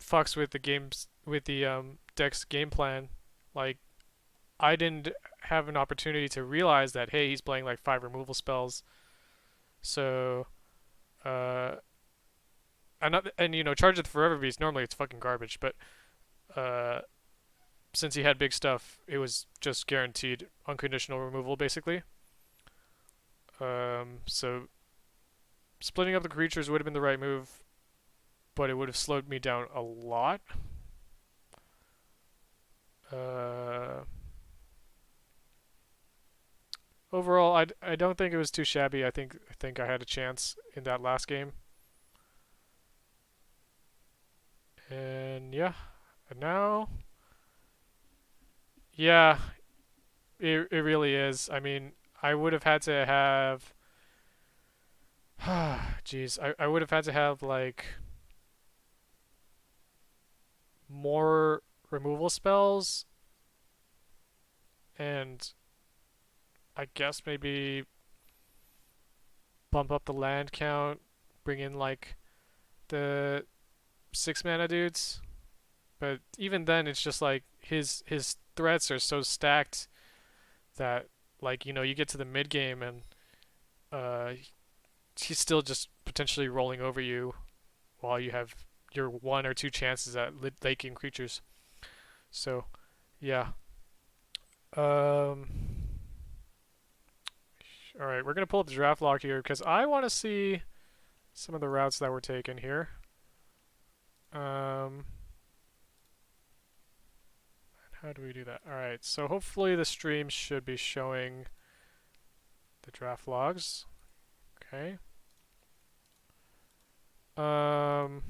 fucks with the deck's game plan. Like, I didn't have an opportunity to realize that, hey, he's playing like 5 removal spells. So, and you know, Charge of the Forever Beast, normally it's fucking garbage, but since he had big stuff, it was just guaranteed unconditional removal, basically. So splitting up the creatures would have been the right move, but it would have slowed me down a lot. Overall, I don't think it was too shabby. I think I had a chance in that last game. And yeah, and now, yeah, it really is. I mean, I would have had to have, jeez, I would have had to have like more removal spells, and I guess maybe bump up the land count, bring in like the 6 mana dudes. But even then, it's just like his threats are so stacked that like you get to the mid game and uh, he's still just potentially rolling over you while you have your one or two chances at late game creatures. So yeah. Um, all right, we're gonna pull up the draft log here because I want to see some of the routes that were taken here. Um, how do we do that? All right, so hopefully the stream should be showing the draft logs. Okay. Um.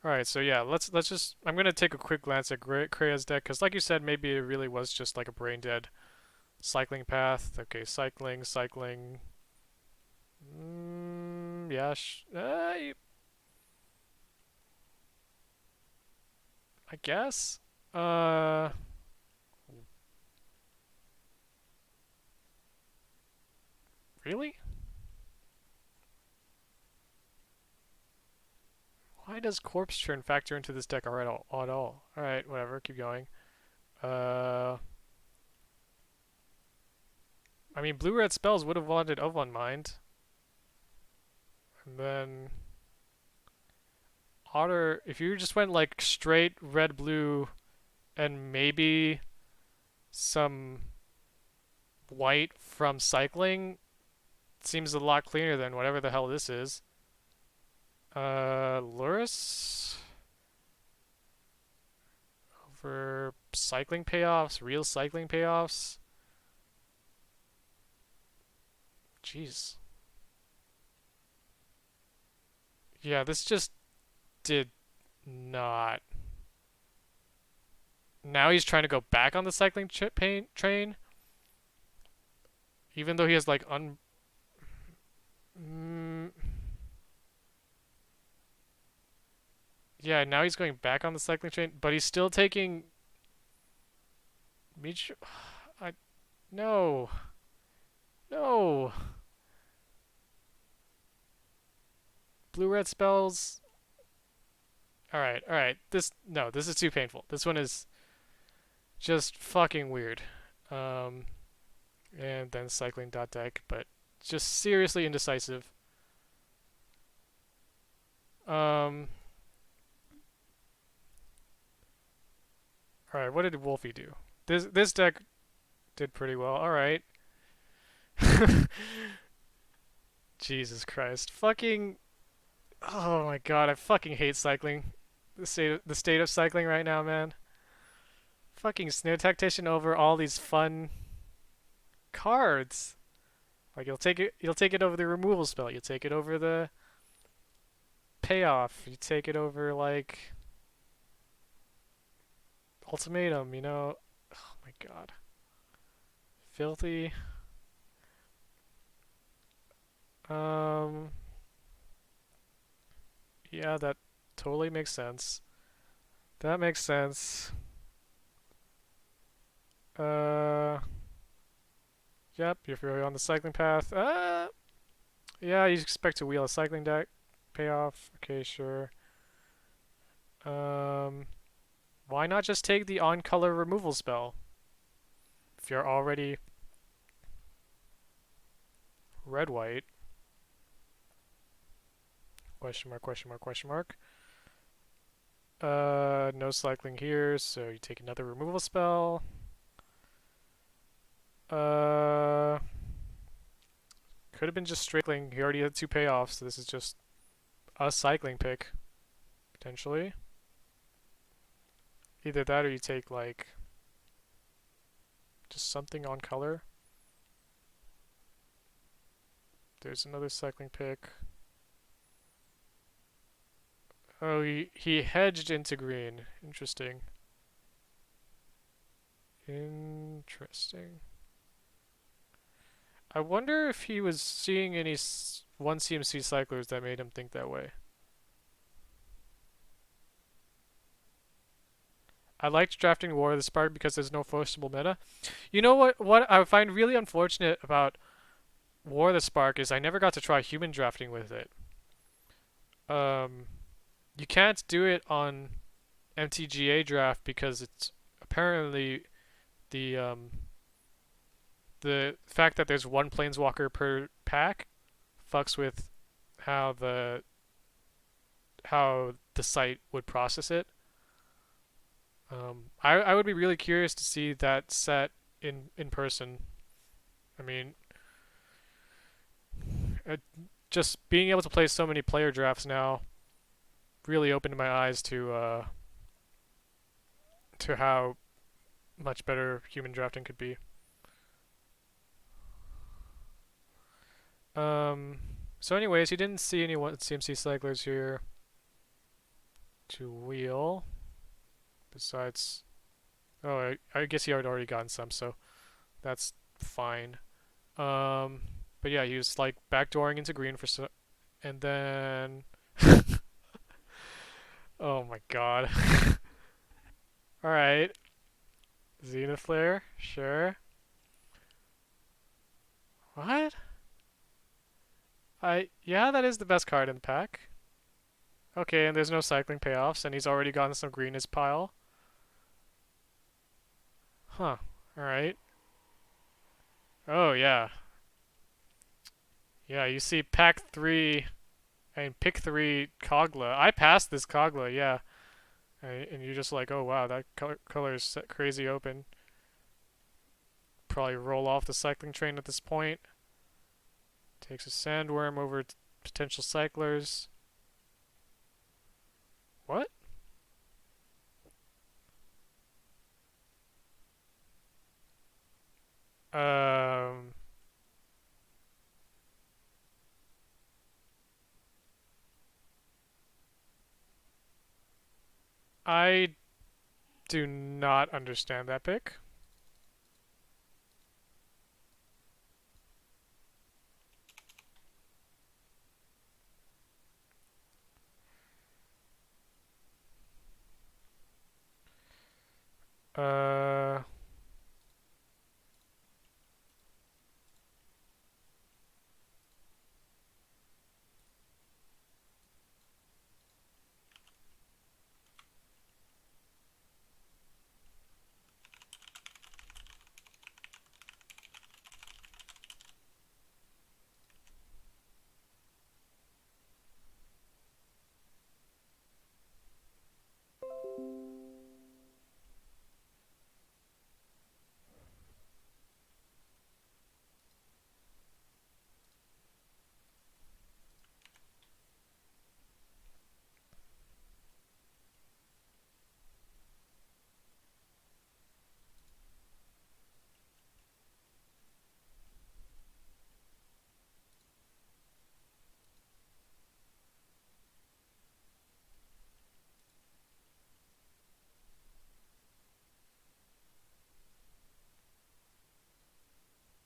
All right, so yeah, let's just. I'm gonna take a quick glance at Krea's deck because, like you said, maybe it really was just like a brain dead cycling path. Okay, cycling. Yeah, I guess. Uh, really? Why does Corpse Churn factor into this deck at all? All right, whatever. Keep going. Uh, I mean, blue-red spells would have wanted Ovan Mind, and then Otter. If you just went like straight red-blue and maybe some white from cycling, seems a lot cleaner than whatever the hell this is. Lurus over cycling payoffs, real cycling payoffs. Jeez. Yeah, this just did not. Now he's trying to go back on the cycling train, even though he has like mm, yeah, now he's going back on the cycling train, but he's still taking. I no, no. Blue red spells. All right. This is too painful. This one is just fucking weird. Um, and then cycling dot deck, but just seriously indecisive. Um, all right, what did Wolfie do? This deck did pretty well. All right. Jesus Christ. Fucking oh my god, I fucking hate cycling. The state of cycling right now, man. Fucking Snow Tactician over all these fun cards. Like you'll take it over the removal spell, you take it over the payoff, you take it over like ultimatum. Oh my god. Filthy. Um yeah, that totally makes sense. That makes sense. Uh yep, if you're on the cycling path. Yeah, you expect to wheel a cycling deck payoff. Okay, sure. Um Why not just take the on-color removal spell? If you're already red-white. Question mark, question mark, question mark. No cycling here, so you take another removal spell. Could have been just straight cycling. He already had two payoffs, so this is just a cycling pick, potentially. Either that or you take, like, just something on color. There's another cycling pick. Oh, he hedged into green. Interesting. Interesting. I wonder if he was seeing any 1 CMC cyclers that made him think that way. I liked drafting War of the Spark because there's no forcible meta. You know what I find really unfortunate about War of the Spark is I never got to try human drafting with it. Um, you can't do it on MTGA draft because it's apparently the um, the fact that there's one planeswalker per pack fucks with how the site would process it. I would be really curious to see that set in person. I mean, uh, just being able to play so many player drafts now really opened my eyes to how much better human drafting could be. Um, so anyways, he didn't see any CMC cyclers here to wheel. Besides, oh, I guess he had already gotten some, so that's fine. But yeah, he was like backdooring into green for so, and then, oh my god. All right, Zenith Flare, sure. What? Yeah, that is the best card in the pack. Okay, and there's no cycling payoffs, and he's already gotten some green in his pile. Huh. All right. Oh yeah, yeah. You see pack 3 and pick 3 Kogla. I passed this Kogla, yeah. And you're just like, oh wow, that color is crazy open. Probably roll off the cycling train at this point. Takes a sandworm over potential cyclers. What? Um, I do not understand that pick.